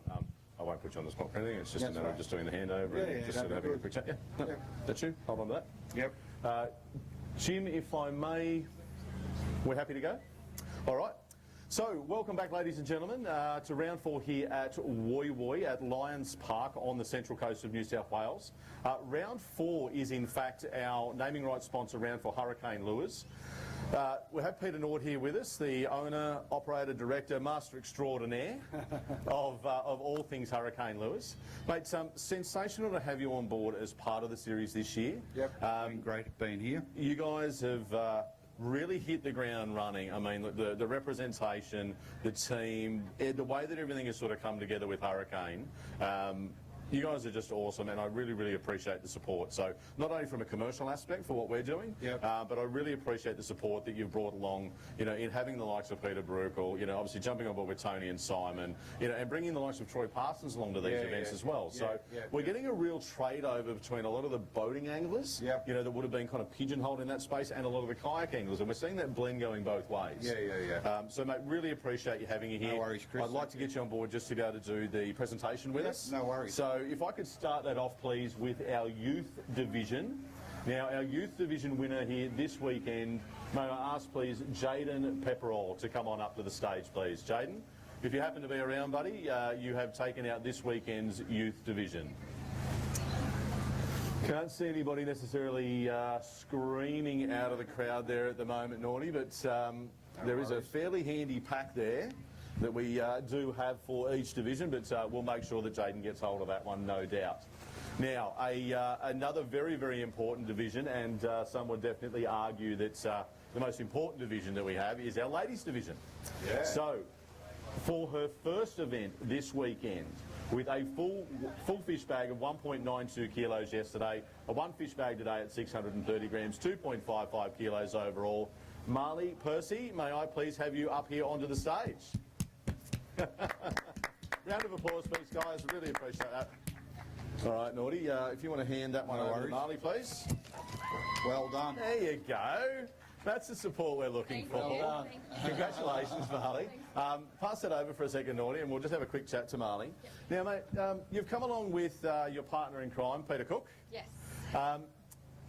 I won't put you on the spot or anything. It's just a matter of just doing the handover and just sort of having a quick chat. Yeah, no, that's you. Hold on to that. Yep. Jim, if I may, we're happy to go. All right. So, welcome back, ladies and gentlemen, to round 4 here at Woy Woy at Lions Park on the central coast of New South Wales. Round 4 is, in fact, our naming rights sponsor round for Hurricane Lures. We have Peter Nord here with us, the owner, operator, director, master extraordinaire of all things Hurricane Lures. Mate, sensational to have you on board as part of the series this year. Yep, been great being here. You guys have really hit the ground running. I mean, the representation, the team, the way that everything has sort of come together with Hurricane. You guys are just awesome, and I really, really appreciate the support. So, not only from a commercial aspect for what we're doing, but I really appreciate the support that you've brought along, you know, in having the likes of Peter Bruckle, you know, obviously jumping on board with Tony and Simon, you know, and bringing the likes of Troy Parsons along to these events as well. So, we're getting a real trade over between a lot of the boating anglers, you know, that would have been kind of pigeonholed in that space, and a lot of the kayak anglers, and we're seeing that blend going both ways. So, mate, really appreciate you having you here. No worries, Chris. I'd like to get you on board just to be able to do the presentation with us. No worries. So, if I could start that off, please, with our youth division. Now, our youth division winner here this weekend, may I ask, please, Jaden Pepperall to come on up to the stage, please. Jaden, if you happen to be around, buddy, you have taken out this weekend's youth division. Can't see anybody necessarily screaming out of the crowd there at the moment, Naughty, but there is a fairly handy pack there that we do have for each division, but we'll make sure that Jaden gets hold of that one, no doubt. Now, another very, very important division, and some would definitely argue that the most important division that we have is our ladies' division. So, for her first event this weekend, with a full fish bag of 1.92 kilos yesterday, a one fish bag today at 630 grams, 2.55 kilos overall, Marley Percy, may I please have you up here onto the stage? Round of applause, please, guys. Really appreciate that. All right, Naughty, if you want to hand that one over to Marley, please. Well done. There you go. That's the support we're looking for. Well done. Congratulations, Marley. Pass that over for a second, Naughty, and we'll just have a quick chat to Marley. Now, mate, you've come along with your partner in crime, Peter Cook. Yes.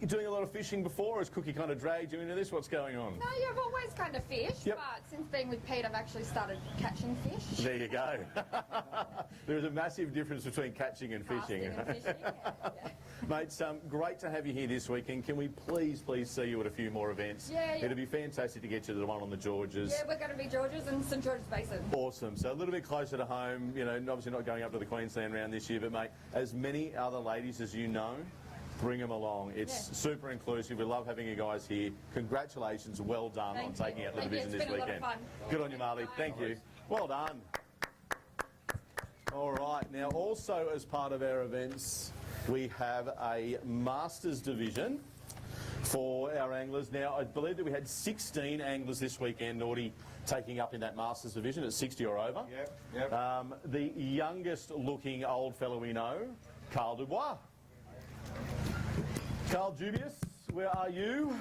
You're doing a lot of fishing before. Has Cookie kind of dragged you into this? What's going on? No, you've always kind of fished, but since being with Pete, I've actually started catching fish. There you go. There is a massive difference between catching and fishing. Mate, great to have you here this weekend. Can we please see you at a few more events? Yeah. It'd be fantastic to get you to the one on the Georges. Yeah, we're going to be Georges and St George's Basin. Awesome. So a little bit closer to home, you know, obviously not going up to the Queensland round this year, but mate, as many other ladies as you know, bring them along. It's super inclusive. We love having you guys here. Congratulations. Well done on taking out the division this weekend. It's been a lot of fun. Good on you, Marley. Thank you. Well done. All right. Now, also as part of our events, we have a Masters division for our anglers. Now, I believe that we had 16 anglers this weekend, Naughty, taking up in that Masters division at 60 or over. The youngest looking old fellow we know, Carl Dubois. Carl Dubious, where are you?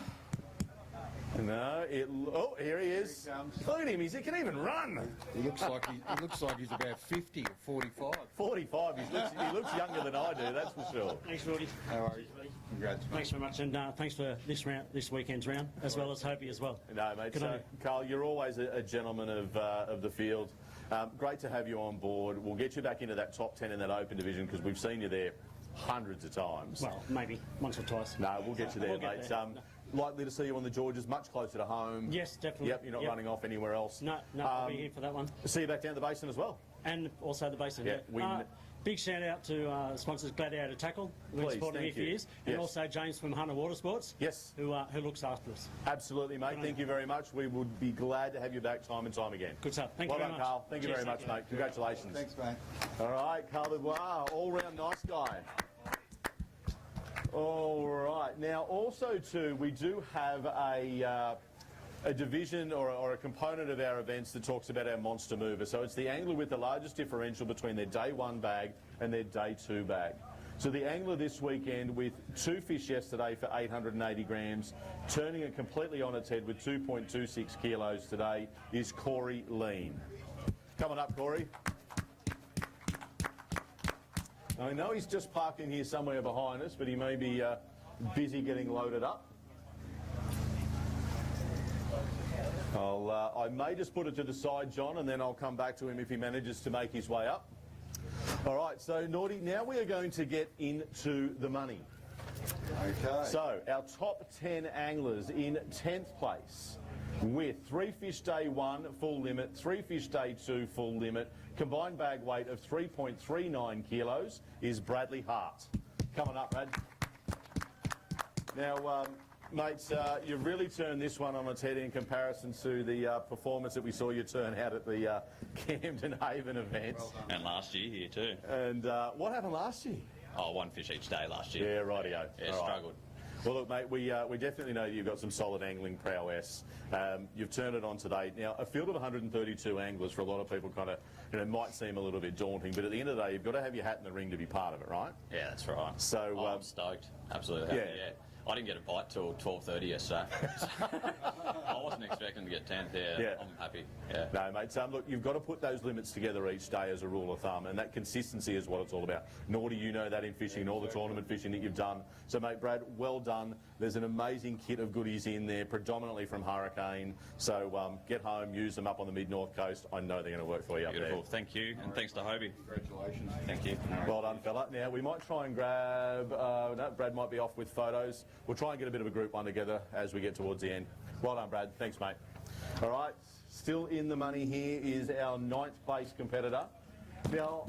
No, oh, here he is. Look at him, he can even run. He looks like he's about 50 or 45. 45, he looks younger than I do, that's for sure. Thanks, Roddy. How are you? Congrats. Thanks very much, and thanks for this weekend's round, as well as Hobie as well. No, mate. So, Carl, you're always a gentleman of the field. Great to have you on board. We'll get you back into that top 10 in that open division because we've seen you there hundreds of times. Well, maybe once or twice. No, we'll get you there, We'll mate. there. Likely to see you on the Georges, much closer to home. Yes, definitely. Yep, you're not running off anywhere else. No, I'll be here for that one. See you back down the basin as well. And also the basin. Big shout out to sponsors Gladiator Tackle, who've been supporting me for years, and also James from Hunter Water Sports, who looks after us. Absolutely, mate. Thank you very much. We would be glad to have you back time and time again. Good stuff. Thank you very much. Well done, Carl. Thank you very much, mate. Congratulations. Thanks, mate. All right, Carl Dubois, all-round nice guy. All right. Now, also, too, we do have a division or a component of our events that talks about our monster mover. So it's the angler with the largest differential between their day one bag and their day two bag. So the angler this weekend with 2 fish yesterday for 880 grams, turning it completely on its head with 2.26 kilos today is Corey Lean. Coming up, Corey. I know he's just parked in here somewhere behind us, but he may be busy getting loaded up. I may just put it to the side, John, and then I'll come back to him if he manages to make his way up. All right, so Naughty, now we are going to get into the money. Okay. So our top 10 anglers in 10th place with 3 fish day 1 full limit, 3 fish day 2 full limit, combined bag weight of 3.39 kilos is Bradley Hart. Coming up, Brad. Now, mates, you've really turned this one on its head in comparison to the performance that we saw you turn out at the Camden Haven events. And last year here too. And what happened last year? Oh, 1 fish each day last year. Yeah, rightio. Yeah, All right. struggled. Well, look, mate, we definitely know you've got some solid angling prowess. You've turned it on today. Now, a field of 132 anglers for a lot of people kind of, might seem a little bit daunting, but at the end of the day, you've got to have your hat in the ring to be part of it, right? Yeah, that's right. So I'm stoked. Absolutely happy, yeah. I didn't get a bite till 12:30 yesterday. I wasn't expecting to get 10th. Yeah, I'm happy. Yeah. No, mate. Look, you've got to put those limits together each day as a rule of thumb, and that consistency is what it's all about. Nor do you know that in fishing and all the tournament fishing that you've done. So, mate, Brad, well done. There's an amazing kit of goodies in there, predominantly from Hurricane. So get home, use them up on the mid-north coast. I know they're going to work for you up there. Beautiful. Thank you, and thanks to Hobie. Congratulations. Thank you. Well done, fella. Now, we might try and grab... no, Brad might be off with photos. We'll try and get a bit of a group one together as we get towards the end. Well done, Brad. Thanks, mate. All right, still in the money here is our 9th place competitor. Now,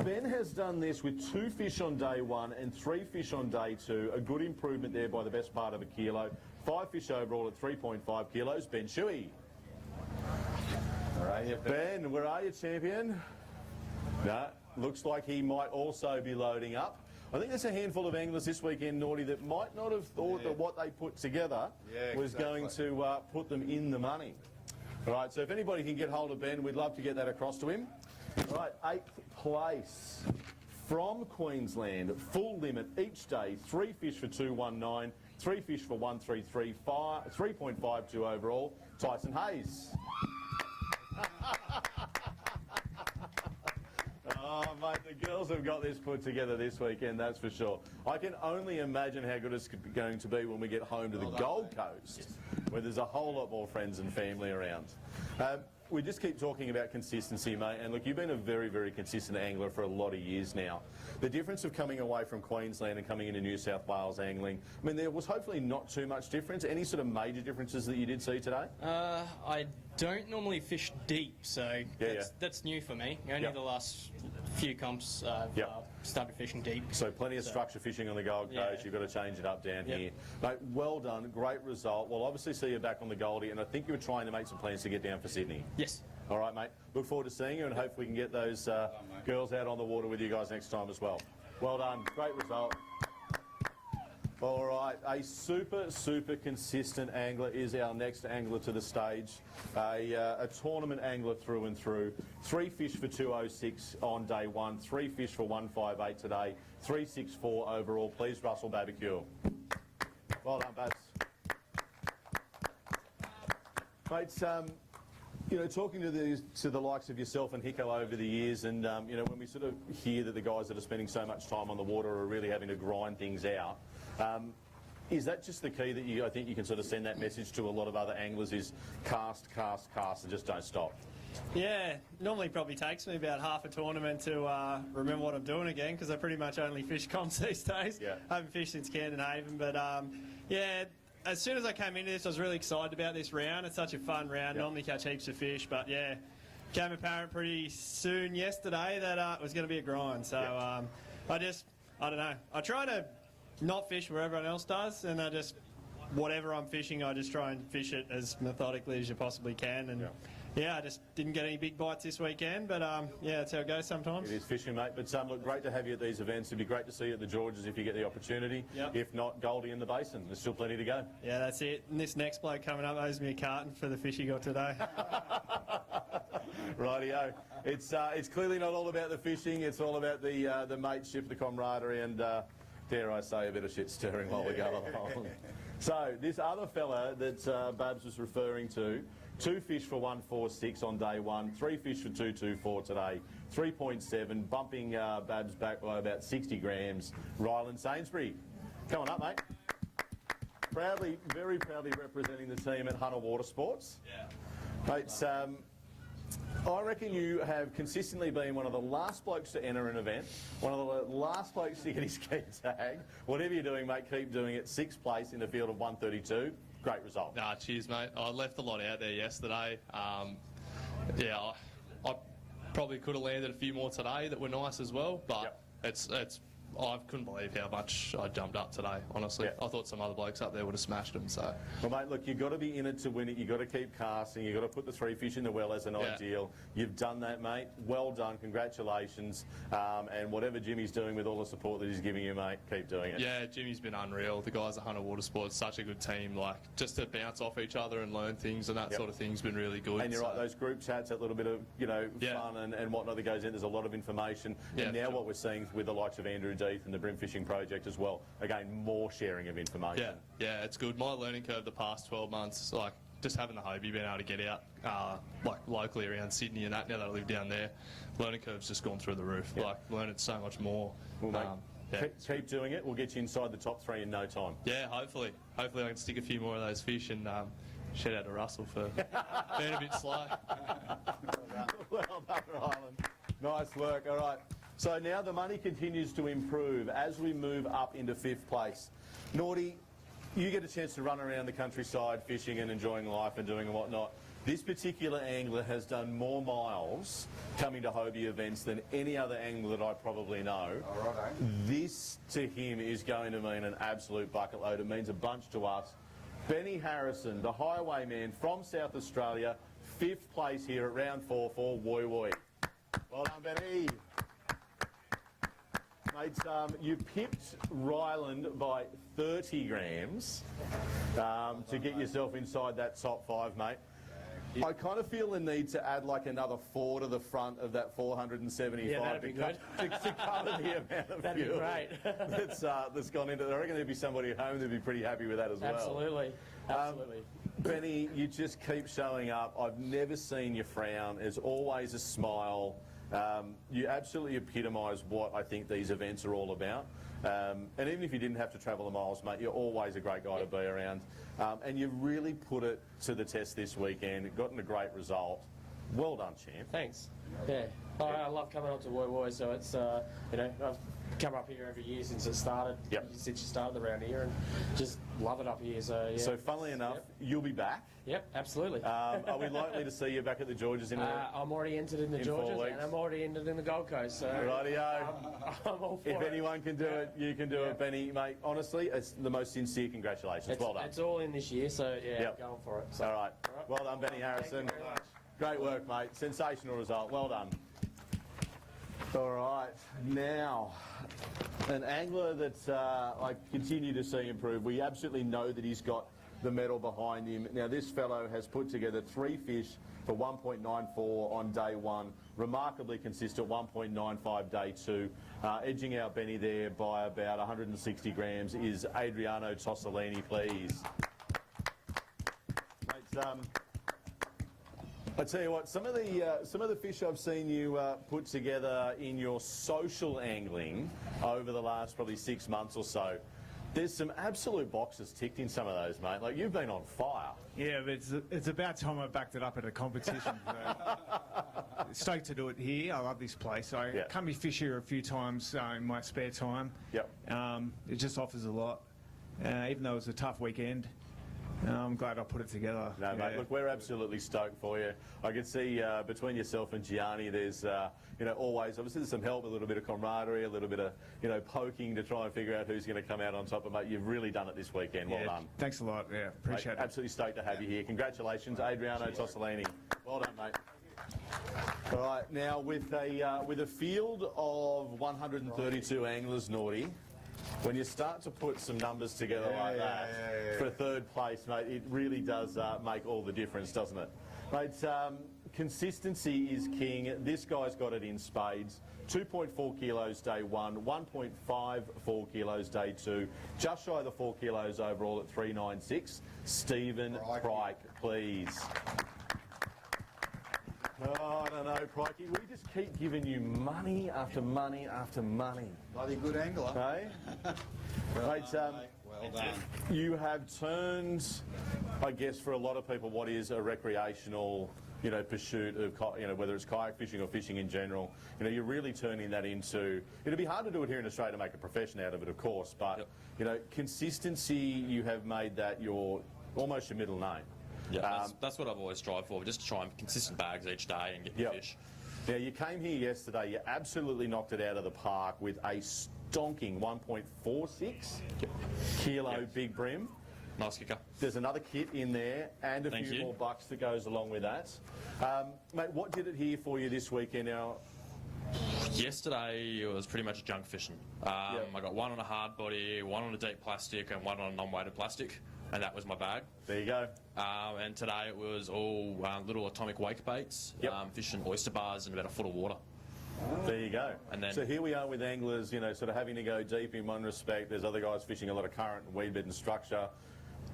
Ben has done this with 2 fish on day 1 and 3 fish on day 2. A good improvement there by the best part of a kilo. 5 fish overall at 3.5 kilos. Ben Shuey. Where are you, Ben, where are you, champion? No, looks like he might also be loading up. I think there's a handful of anglers this weekend, Naughty, that might not have thought that what they put together was going to put them in the money. All right, so if anybody can get hold of Ben, we'd love to get that across to him. All right, 8th place from Queensland, full limit each day, 3 fish for 219, 3 fish for 1335, 3.52 overall, Tyson Hayes. Oh, mate, the girls have got this put together this weekend, that's for sure. I can only imagine how good it's going to be when we get home to the Gold Coast, where there's a whole lot more friends and family around. We just keep talking about consistency, mate, and look, you've been a very, very consistent angler for a lot of years now. The difference of coming away from Queensland and coming into New South Wales angling, I mean, there was hopefully not too much difference. Any sort of major differences that you did see today? I don't normally fish deep, so that's new for me. Only the last few comps I've started fishing deep. So plenty of structure fishing on the Gold Coast. You've got to change it up down here. Mate, well done. Great result. We'll obviously see you back on the Goldie, and I think you were trying to make some plans to get down for Sydney. Yes. All right, mate. Look forward to seeing you, and hopefully we can get those girls out on the water with you guys next time as well. Well done. Great result. All right, a super, super consistent angler is our next angler to the stage. A tournament angler through and through. 3 fish for 206 on day 1, 3 fish for 158 today, 364 overall. Please, Russell Barbecue. Well done, Babs. Mates, talking to the likes of yourself and Hicko over the years, and when we sort of hear that the guys that are spending so much time on the water are really having to grind things out, is that just the key that I think you can sort of send that message to a lot of other anglers is cast, cast, cast, and just don't stop? Yeah, normally probably takes me about half a tournament to remember what I'm doing again, because I pretty much only fish comps these days. I haven't fished since Camden Haven, but as soon as I came into this, I was really excited about this round. It's such a fun round. Normally catch heaps of fish, but became apparent pretty soon yesterday that it was going to be a grind. So I don't know. I try to not fish where everyone else does, and whatever I'm fishing, I just try and fish it as methodically as you possibly can. And yeah, I just didn't get any big bites this weekend, but yeah, that's how it goes sometimes. It is fishing, mate. But look, great to have you at these events. It'd be great to see you at the Georges if you get the opportunity. Yep. If not, Goldie in the Basin. There's still plenty to go. Yeah, that's it. And this next bloke coming up owes me a carton for the fish he got today. Rightio. It's clearly not all about the fishing. It's all about the mateship, the camaraderie, and dare I say, a bit of shit stirring while we go along. So this other fella that Babs was referring to, 2 fish for 146 on day 1, 3 fish for 224 today, 3.7, bumping Babs back by about 60 grams. Ryland Sainsbury, come on up, mate. Proudly, very proudly representing the team at Hunter Water Sports. Yeah. Mate, I reckon you have consistently been one of the last blokes to enter an event, one of the last blokes to get his key tag. Whatever you're doing, mate, keep doing it. 6th place in the field of 132. Great result. Nah, cheers, mate. I left a lot out there yesterday. Yeah, I probably could have landed a few more today that were nice as well, but I couldn't believe how much I jumped up today, honestly. I thought some other blokes up there would have smashed them. So. Well, mate, look, you've got to be in it to win it. You've got to keep casting. You've got to put the 3 fish in the well as an ideal. You've done that, mate. Well done. Congratulations. And whatever Jimmy's doing with all the support that he's giving you, mate, keep doing it. Yeah, Jimmy's been unreal. The guys at Hunter Water Sports, such a good team. Like, just to bounce off each other and learn things and that sort of thing's been really good. And you're right, those group chats, that little bit of, fun and whatnot that goes in, there's a lot of information. And now what we're seeing with the likes of Andrew Death and the Brim Fishing Project as well, again, more sharing of information. Yeah, it's good. My learning curve the past 12 months, like just having the Hobie, being able to get out like locally around Sydney and that, now that I live down there, learning curve's just gone through the roof. Like learning so much more. Well, mate, keep doing it. We'll get you inside the top 3 in no time. Yeah, hopefully. Hopefully I can stick a few more of those fish and shout out to Russell for being a bit slow. Well done, Ryland. Nice work. All right. So now the money continues to improve as we move up into 5th place. Naughty, you get a chance to run around the countryside fishing and enjoying life and doing and whatnot. This particular angler has done more miles coming to Hobie events than any other angler that I probably know. All right, eh? This to him is going to mean an absolute bucket load. It means a bunch to us. Benny Harrison, the highwayman from South Australia, 5th place here at round 4 for Woi Woi. Well done, Benny. Mate, you pipped Ryland by 30 grams to get yourself inside that top 5, mate. I kind of feel the need to add like another 4 to the front of that 475 Yeah, that'd be good. to cover the amount of That'd fuel be great. that's gone into it. I reckon there'd be somebody at home that'd be pretty happy with that as well. Absolutely. Absolutely. Benny, you just keep showing up. I've never seen you frown. There's always a smile. You absolutely epitomise what I think these events are all about. And even if you didn't have to travel the miles, mate, you're always a great guy to be around. And you really put it to the test this weekend, gotten a great result. Well done, champ. Thanks. Yeah. I love coming up to Woi Woi, so it's, I've come up here every year since it started, since you started around here, and just love it up here. So, yeah. So, funnily enough, you'll be back. Yep, absolutely. Are we likely to see you back at the Georges in I'm already entered in the Georges, and I'm already entered in the Gold Coast. So rightio. I'm all for if it. anyone can do it, you can do it, Benny. Mate, honestly, it's the most sincere congratulations. Well done. It's all in this year, so going for it. So. All right. Well done, Benny Harrison. Thank you very much. Great work, mate. Sensational result. Well done. All right. Now, an angler that I continue to see improve. We absolutely know that he's got the medal behind him. Now, this fellow has put together 3 fish for 1.94 on day 1. Remarkably consistent, 1.95 day 2. Edging out Benny there by about 160 grams is Adriano Tossolini, please. Mate, I tell you what, some of the fish I've seen you put together in your social angling over the last probably 6 months or so, there's some absolute boxes ticked in some of those, mate. Like, you've been on fire. Yeah, but it's about time I backed it up at a competition. Stoked to do it here. I love this place. I come here fish here a few times in my spare time. Yep. It just offers a lot. Even though it was a tough weekend, I'm glad I put it together. No, mate, look, we're absolutely stoked for you. I can see between yourself and Gianni, there's, always, obviously there's some help, a little bit of camaraderie, a little bit of, poking to try and figure out who's going to come out on top. But, mate, you've really done it this weekend. Well done. Thanks a lot. Yeah, appreciate it. Absolutely stoked to have you here. Congratulations, Adriano Tossolini. Well Well done, mate. All right, now with a field of 132 anglers, Naughty, when you start to put some numbers together like that for third place, mate, it really does make all the difference, doesn't it? Mate, consistency is king. This guy's got it in spades. 2.4 kilos day one, 1.54 kilos day two, just shy of the 4 kilos overall at 396. Stephen Pryke, please. Oh, I don't know, Prikey. We just keep giving you money after money after money. Bloody good angler. Hey? Mate, well done. You have turned, I guess, for a lot of people, what is a recreational, pursuit of, whether it's kayak fishing or fishing in general, you're really turning that into. It'd be hard to do it here in Australia to make a profession out of it, of course, but consistency. You have made that almost your middle name. Yeah, that's what I've always strived for, just to try and have consistent bags each day and get the fish. Now, you came here yesterday, you absolutely knocked it out of the park with a stonking 1.46 kilo big brim. Nice kicker. There's another kit in there and a few more bucks that goes along with that. Mate, what did it here for you this weekend now? Yesterday it was pretty much junk fishing. I got one on a hard body, one on a deep plastic and one on a non-weighted plastic. And that was my bag. There you go. And today it was all little atomic wake baits, fishing oyster bars in about a foot of water. There you go. And then, so here we are with anglers, sort of having to go deep in one respect. There's other guys fishing a lot of current and weed bed and structure.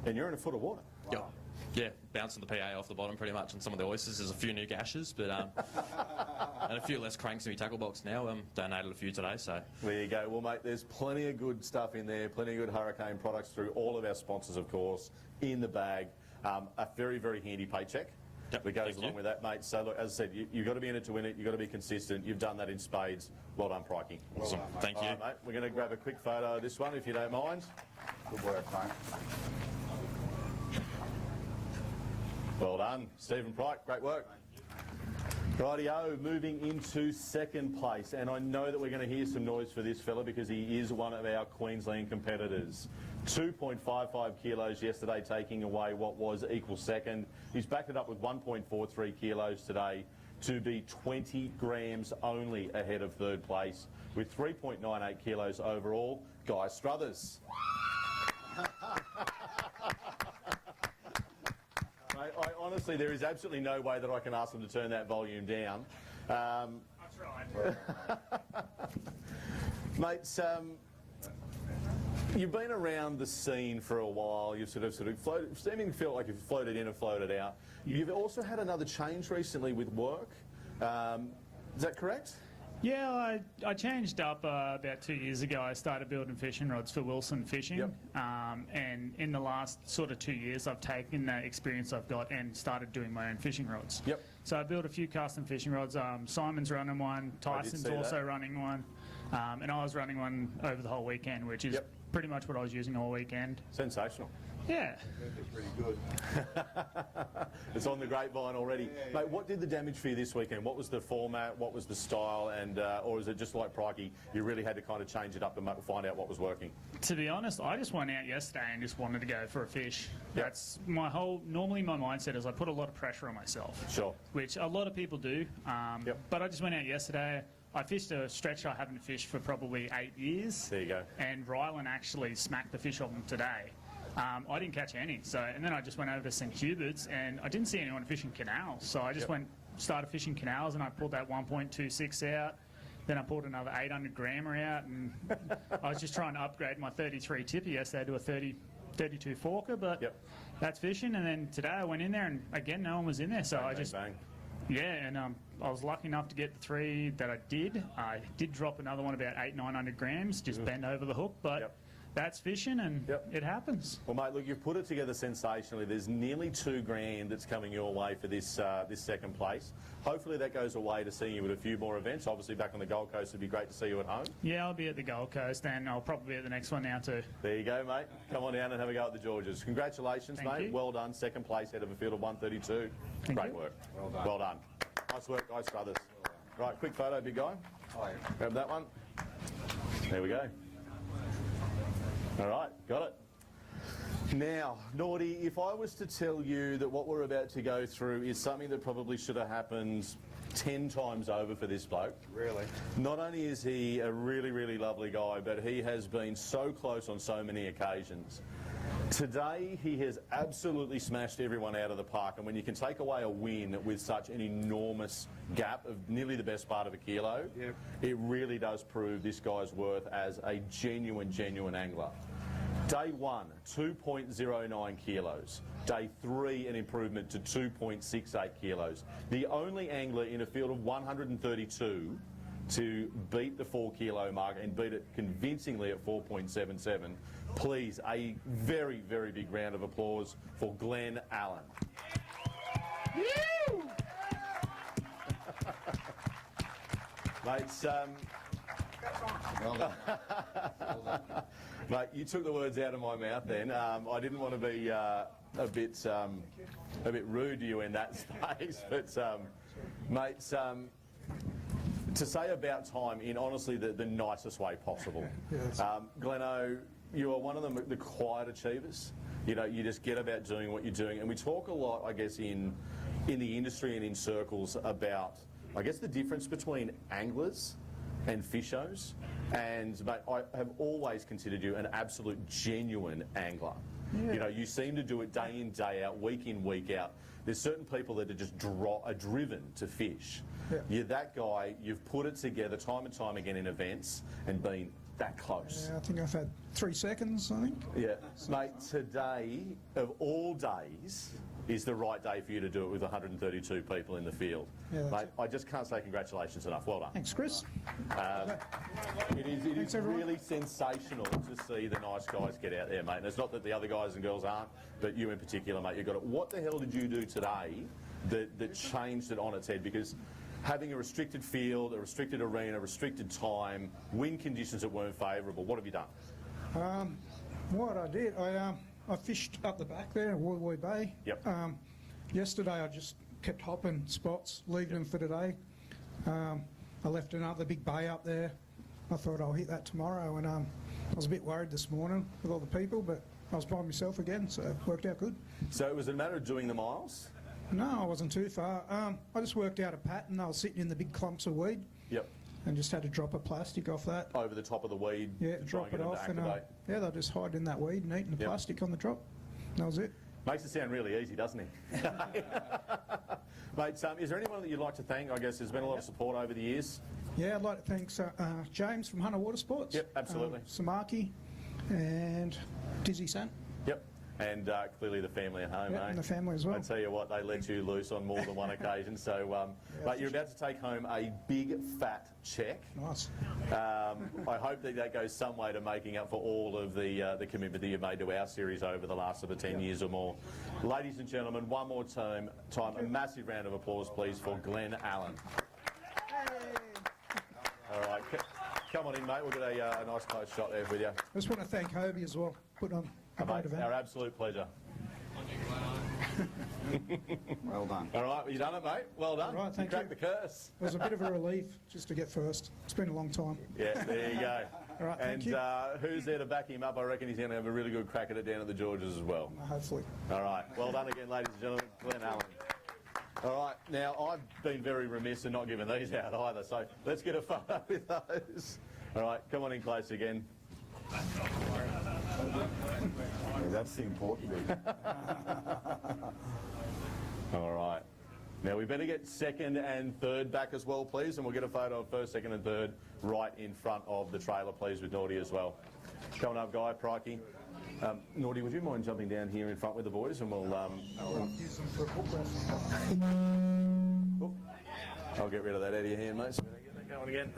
And you're in a foot of water. Wow. Yeah, bouncing the PA off the bottom pretty much on some of the oysters. There's a few new gashes, but and a few less cranks in my tackle box now. Donated a few today, so. There you go. Well, mate, there's plenty of good stuff in there, plenty of good hurricane products through all of our sponsors, of course, in the bag. A very, very handy paycheck that goes along with that, mate. So, look, as I said, you've got to be in it to win it. You've got to be consistent. You've done that in spades. Well done, Prikey. Awesome. Thank you. All right, mate. We're going to grab a quick photo of this one, if you don't mind. Good work, mate. Well done, Stephen Pryke. Great work. Rightio, moving into second place. And I know that we're going to hear some noise for this fella because he is one of our Queensland competitors. 2.55 kilos yesterday, taking away what was equal second. He's backed it up with 1.43 kilos today to be 20 grams only ahead of third place with 3.98 kilos overall. Guy Struthers. Honestly, there is absolutely no way that I can ask them to turn that volume down. I tried. Mates, you've been around the scene for a while. You've sort of floated, seemingly feel like you've floated in and floated out. You've also had another change recently with work. Is that correct? Yeah, I changed up about 2 years ago. I started building fishing rods for Wilson Fishing. And in the last sort of 2 years, I've taken that experience I've got and started doing my own fishing rods. So I built a few custom fishing rods. Simon's running one, Tyson's also running one, and I was running one over the whole weekend, which is pretty much what I was using all weekend. Sensational. Yeah. It's pretty good. It's on the grapevine already. Mate, what did the damage for you this weekend? What was the format? What was the style? And or is it just like Prikey, you really had to kind of change it up and find out what was working? To be honest, I just went out yesterday and just wanted to go for a fish. That's my normally my mindset is I put a lot of pressure on myself. Sure. Which a lot of people do. But I just went out yesterday. I fished a stretch I haven't fished for probably 8 years. There you go. And Rylan actually smacked the fish on them today. I didn't catch any, and then I just went over to St Hubert's and I didn't see anyone fishing canals, so I just started fishing canals and I pulled that 1.26 out. Then I pulled another 800 grammer out, and I was just trying to upgrade my 33 tipper yesterday to a 32 forker, but that's fishing. And then today I went in there and again no one was in there, so I just and I was lucky enough to get the 3 that I did. I did drop another one about 800-900 grams, just bend over the hook, but. That's fishing, and it happens. Well, mate, look, you've put it together sensationally. There's nearly $2,000 that's coming your way for this this second place. Hopefully that goes away to see you at a few more events. Obviously, back on the Gold Coast, it'd be great to see you at home. Yeah, I'll be at the Gold Coast, and I'll probably be at the next one now too. There you go, mate. Come on down and have a go at the Georges. Congratulations, Thank mate. you. Well done. Second place out of a field of 132. Great work. Well done. Well done. Nice work, guys, brothers. Right, quick photo, big guy. Grab that one. There we go. All right, got it. Now, Naughty, if I was to tell you that what we're about to go through is something that probably should have happened 10 times over for this bloke. Really? Not only is he a really, really lovely guy, but he has been so close on so many occasions. Today, he has absolutely smashed everyone out of the park, and when you can take away a win with such an enormous gap of nearly the best part of a kilo, it really does prove this guy's worth as a genuine angler. Day 1, 2.09 kilos. Day 3, an improvement to 2.68 kilos. The only angler in a field of 132 to beat the 4 kilo mark and beat it convincingly at 4.77. Please, a very, very big round of applause for Glenn Allen. Mates, mate, you took the words out of my mouth then. I didn't want to be a bit rude to you in that space, but mates, to say about time in honestly the nicest way possible. Gleno, you are one of the quiet achievers. You know, you just get about doing what you're doing, and we talk a lot, I guess, in the industry and in circles about, I guess, the difference between anglers and fishers. And mate, I have always considered you an absolute genuine angler. Yeah. You know, you seem to do it day in, day out, week in, week out. There's certain people that are just are driven to fish. Yeah. You're that guy. You've put it together time and time again in events and been that close. Yeah, I think I've had 3 seconds, I think. Yeah. Mate, today, of all days, is the right day for you to do it with 132 people in the field. Yeah, mate, I just can't say congratulations enough. Well done. Thanks, Chris. It is really sensational to see the nice guys get out there, mate. And it's not that the other guys and girls aren't, but you in particular, mate, you got it. What the hell did you do today that changed it on its head? Because having a restricted field, a restricted arena, restricted time, wind conditions that weren't favourable, what have you done? What I did, I fished up the back there in Woy Bay. Yep. Yesterday I just kept hopping spots, leaving them for today. I left another big bay up there. I thought I'll hit that tomorrow, and I was a bit worried this morning with all the people, but I was by myself again, so it worked out good. So it was a matter of doing the miles? No, I wasn't too far. I just worked out a pattern. I was sitting in the big clumps of weed. Yep. And just had to drop a plastic off that. Over the top of the weed? Yeah, drop it off, and yeah, they'll just hide in that weed and eating the plastic on the drop. That was it. Makes it sound really easy, doesn't he? Mate, is there anyone that you'd like to thank? I guess there's been a lot of support over the years. Yeah, I'd like to thank James from Hunter Water Sports. Yep, absolutely. Samaki and Dizzy Sant. Yep. And clearly the family at home, eh? And the family as well. I tell you what, they let you loose on more than one occasion. So, but you're about to take home a big fat cheque. Nice. I hope that goes some way to making up for all of the commitment that you've made to our series over the last sort of 10 years or more. Ladies and gentlemen, one more time, a massive round of applause, please, for Glenn Allen. All right, come on in, mate. We'll get a nice close shot there with you. I just want to thank Hobie as well. Put on a great event. Our absolute pleasure. Well done. All right, well, you done it, mate. Well done. All right, thank you. Cracked the curse. It was a bit of a relief just to get first. It's been a long time. Yeah, there you go. All right, and thank you. Who's there to back him up? I reckon he's going to have a really good crack at it down at the Georges as well. Hopefully. All right, well done again, ladies and gentlemen. Glenn Allen. All right, now I've been very remiss in not giving these out either, so let's get a photo with those. All right, come on in close again. That's the important bit. All right. Now we better get second and third back as well, please, and we'll get a photo of first, second and third right in front of the trailer, please, with Naughty as well. Coming up, Guy, Prikey. Naughty, would you mind jumping down here in front with the boys, and we'll... I'll get rid of that out of your hand, mate, so we don't get that going again.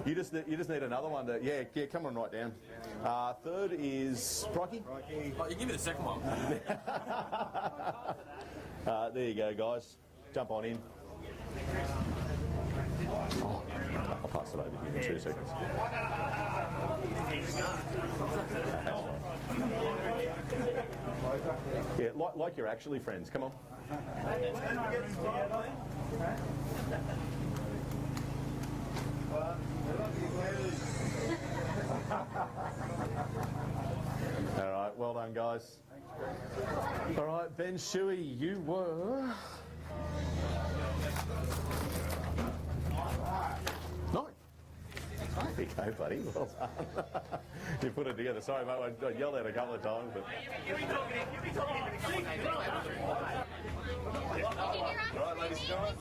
You just need another one to... Yeah, come on right down. Third is... Prikey? Oh, you give me the second one. There you go, guys. Jump on in. I'll pass it over to you in 2 seconds. Yeah, like you're actually friends. Come on. All right, well done, guys. guys. All right, Ben Shuey, you were... No. There you go, buddy. Well done. You put it together. Sorry, mate, I yelled out a couple of times, but... All right, ladies and gentlemen.